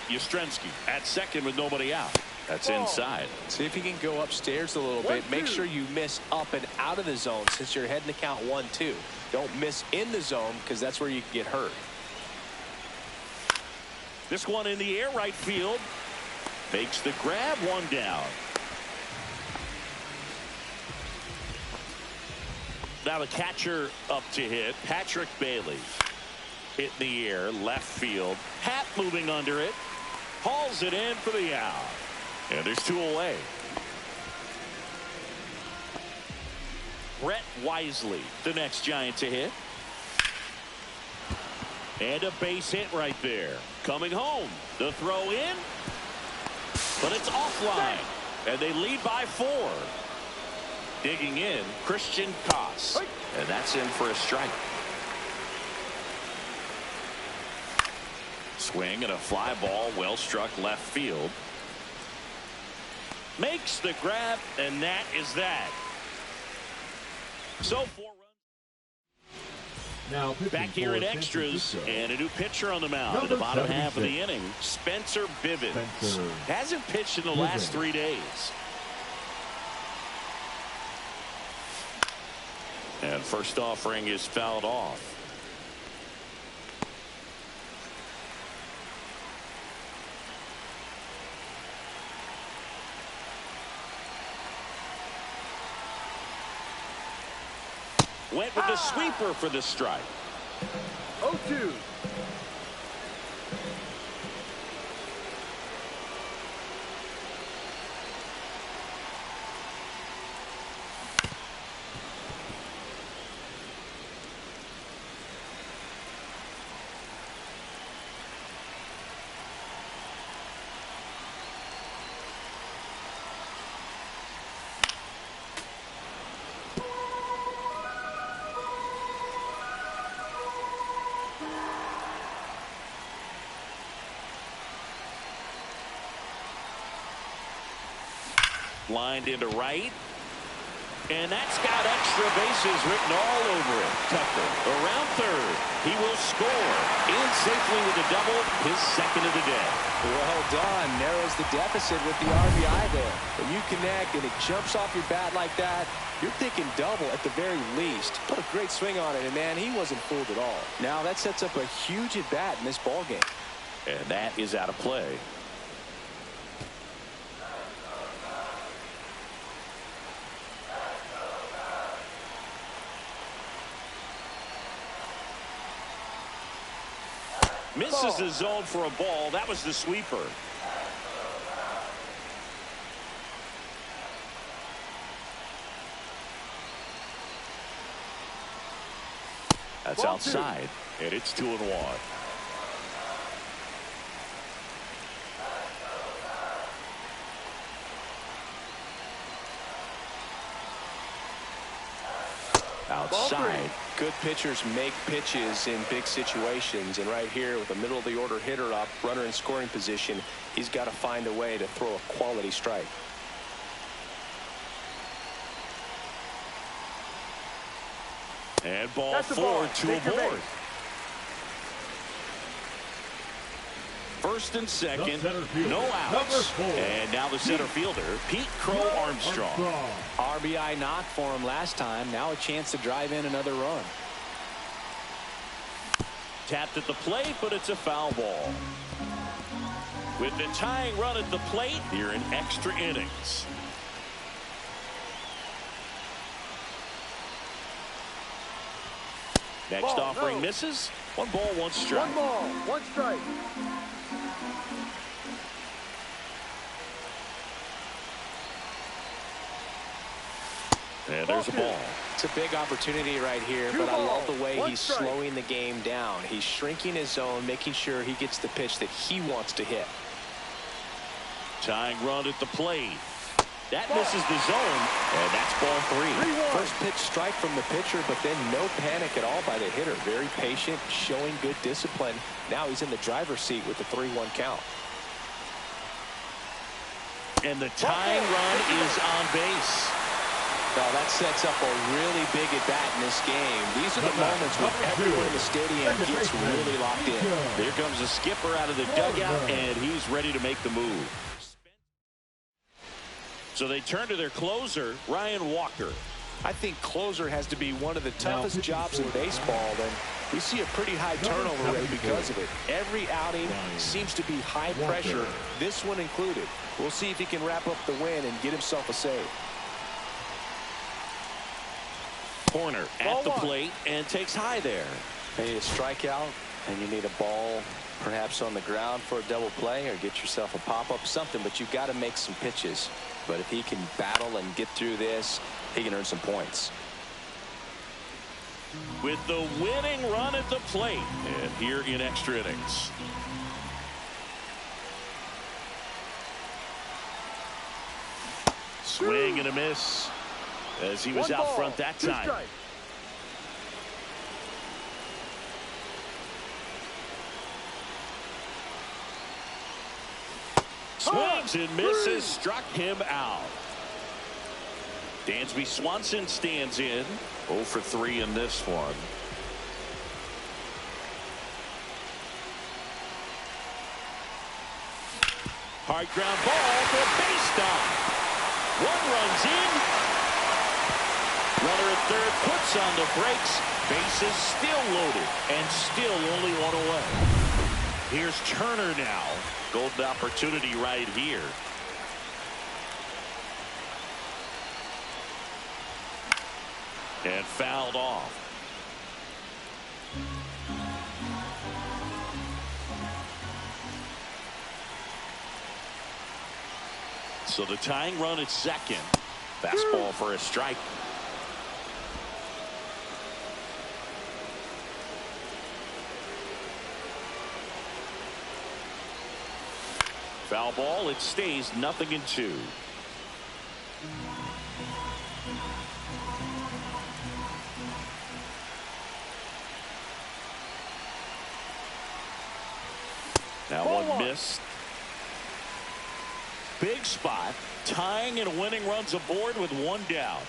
Yastrzemski at second with nobody out. That's inside. See if you can go upstairs a little bit. Make sure you miss up and out of the zone since you're heading to count 1-2. Don't miss in the zone because that's where you can get hurt. This one in the air, right field. Makes the grab, 1 down. Now the catcher up to hit, Patrick Bailey. Hit in the air, left field. Happ moving under it. Hauls it in for the out. And there's 2 away. Brett Wisely, the next Giant to hit. And a base hit right there. Coming home. The throw in. But it's offline. And they lead by 4. Digging in, Christian Koss. And that's in for a strike. Swing and a fly ball, well struck left field. Makes the grab, and that is that. So 4 runs. Now Back here in extras, and a new pitcher on the mound in the bottom half of the inning. Spencer Bivens hasn't pitched in the last 3 days. And first offering is fouled off. Went with the sweeper for the strike. 0-2. Lined into right. And that's got extra bases written all over it. Tucker around third. He will score. In safely with a double. His second of the day. Well done. Narrows the deficit with the RBI there. When you connect and it jumps off your bat like that, you're thinking double at the very least. Put a great swing on it, and man, he wasn't fooled at all. Now that sets up a huge at bat in this ball game. And that is out of play. Misses the zone for a ball. That was the sweeper. That's outside, and it's 2-1. Outside. Good pitchers make pitches in big situations, and right here with a middle of the order hitter up, runner in scoring position, he's got to find a way to throw a quality strike. And ball 4, 2 aboard. First and second, no outs. And now the center fielder, Pete Crow Armstrong. RBI knock for him last time. Now a chance to drive in another run. Tapped at the plate, but it's a foul ball. With the tying run at the plate, here in extra innings. Next offering misses. 1 ball, 1 strike. 1 ball, 1 strike. And there's a ball. It's a big opportunity right here, but I love the way he's slowing the game down. He's shrinking his zone, making sure he gets the pitch that he wants to hit. Tying run at the plate. That misses the zone, and that's ball 3. First pitch strike from the pitcher, but then no panic at all by the hitter. Very patient, showing good discipline. Now he's in the driver's seat with the 3-1 count. And the tying run is on base. Well, that sets up a really big at bat in this game. These are the moments when everyone in the stadium gets really locked in. Here comes the skipper out of the dugout, and he's ready to make the move. So they turn to their closer, Ryan Walker. I think closer has to be one of the toughest jobs in baseball, and we see a pretty high turnover rate because of it. Every outing seems to be high pressure, this one included. We'll see if he can wrap up the win and get himself a save. Corner at the plate and takes high there. Maybe a strikeout, and you need a ball perhaps on the ground for a double play, or get yourself a pop-up, something, but you've got to make some pitches. But if he can battle and get through this, he can earn some points. With the winning run at the plate, and here in extra innings. Swing and a miss as he was out front that time. Swings and misses, struck him out. Dansby Swanson stands in. 0 for 3 in this one. Hard ground ball for a base dive. One runs in. Runner at third puts on the brakes. Bases still loaded and still only one away. Here's Turner now. Golden opportunity right here. And fouled off. So the tying run at second. Fastball for a strike. Foul ball. It stays 0-2. Now one missed. Big spot. Tying and winning runs aboard with one down.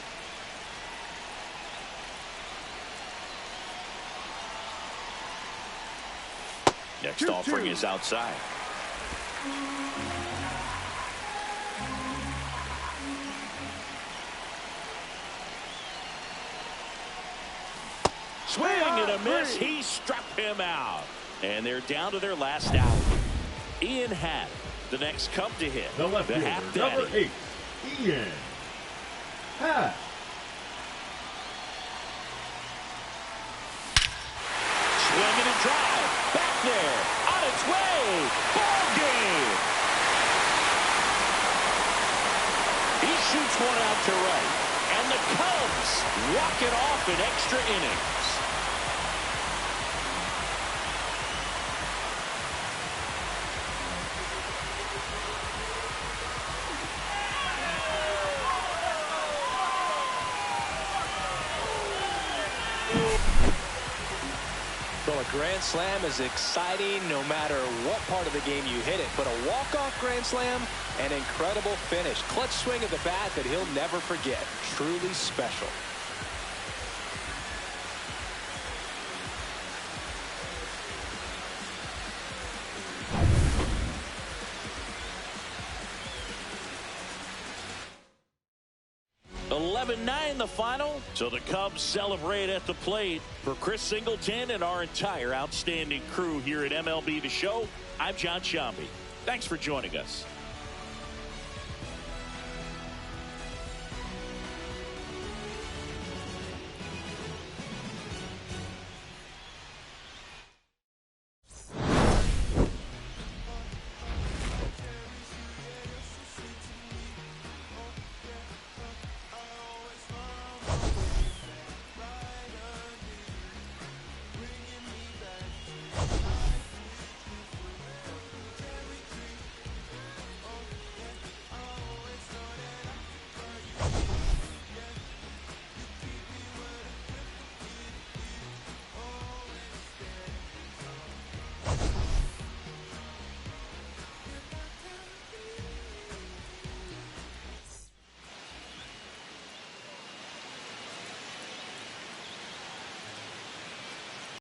Next offering is outside. Swing and a miss. He struck him out. And they're down to their last out. Ian Happ, the next come to hit. The left fielder, number 8, Ian Happ. Swing and a drive. Back there. On its way. Ball game. He shoots one out to right. And the Cubs walk it off in extra innings. Well, a grand slam is exciting no matter what part of the game you hit it. But a walk-off grand slam, an incredible finish. Clutch swing of the bat that he'll never forget. Truly special. The final, so the Cubs celebrate at the plate. For Chris Singleton and our entire outstanding crew here at MLB The Show, I'm John Shambi. Thanks for joining us.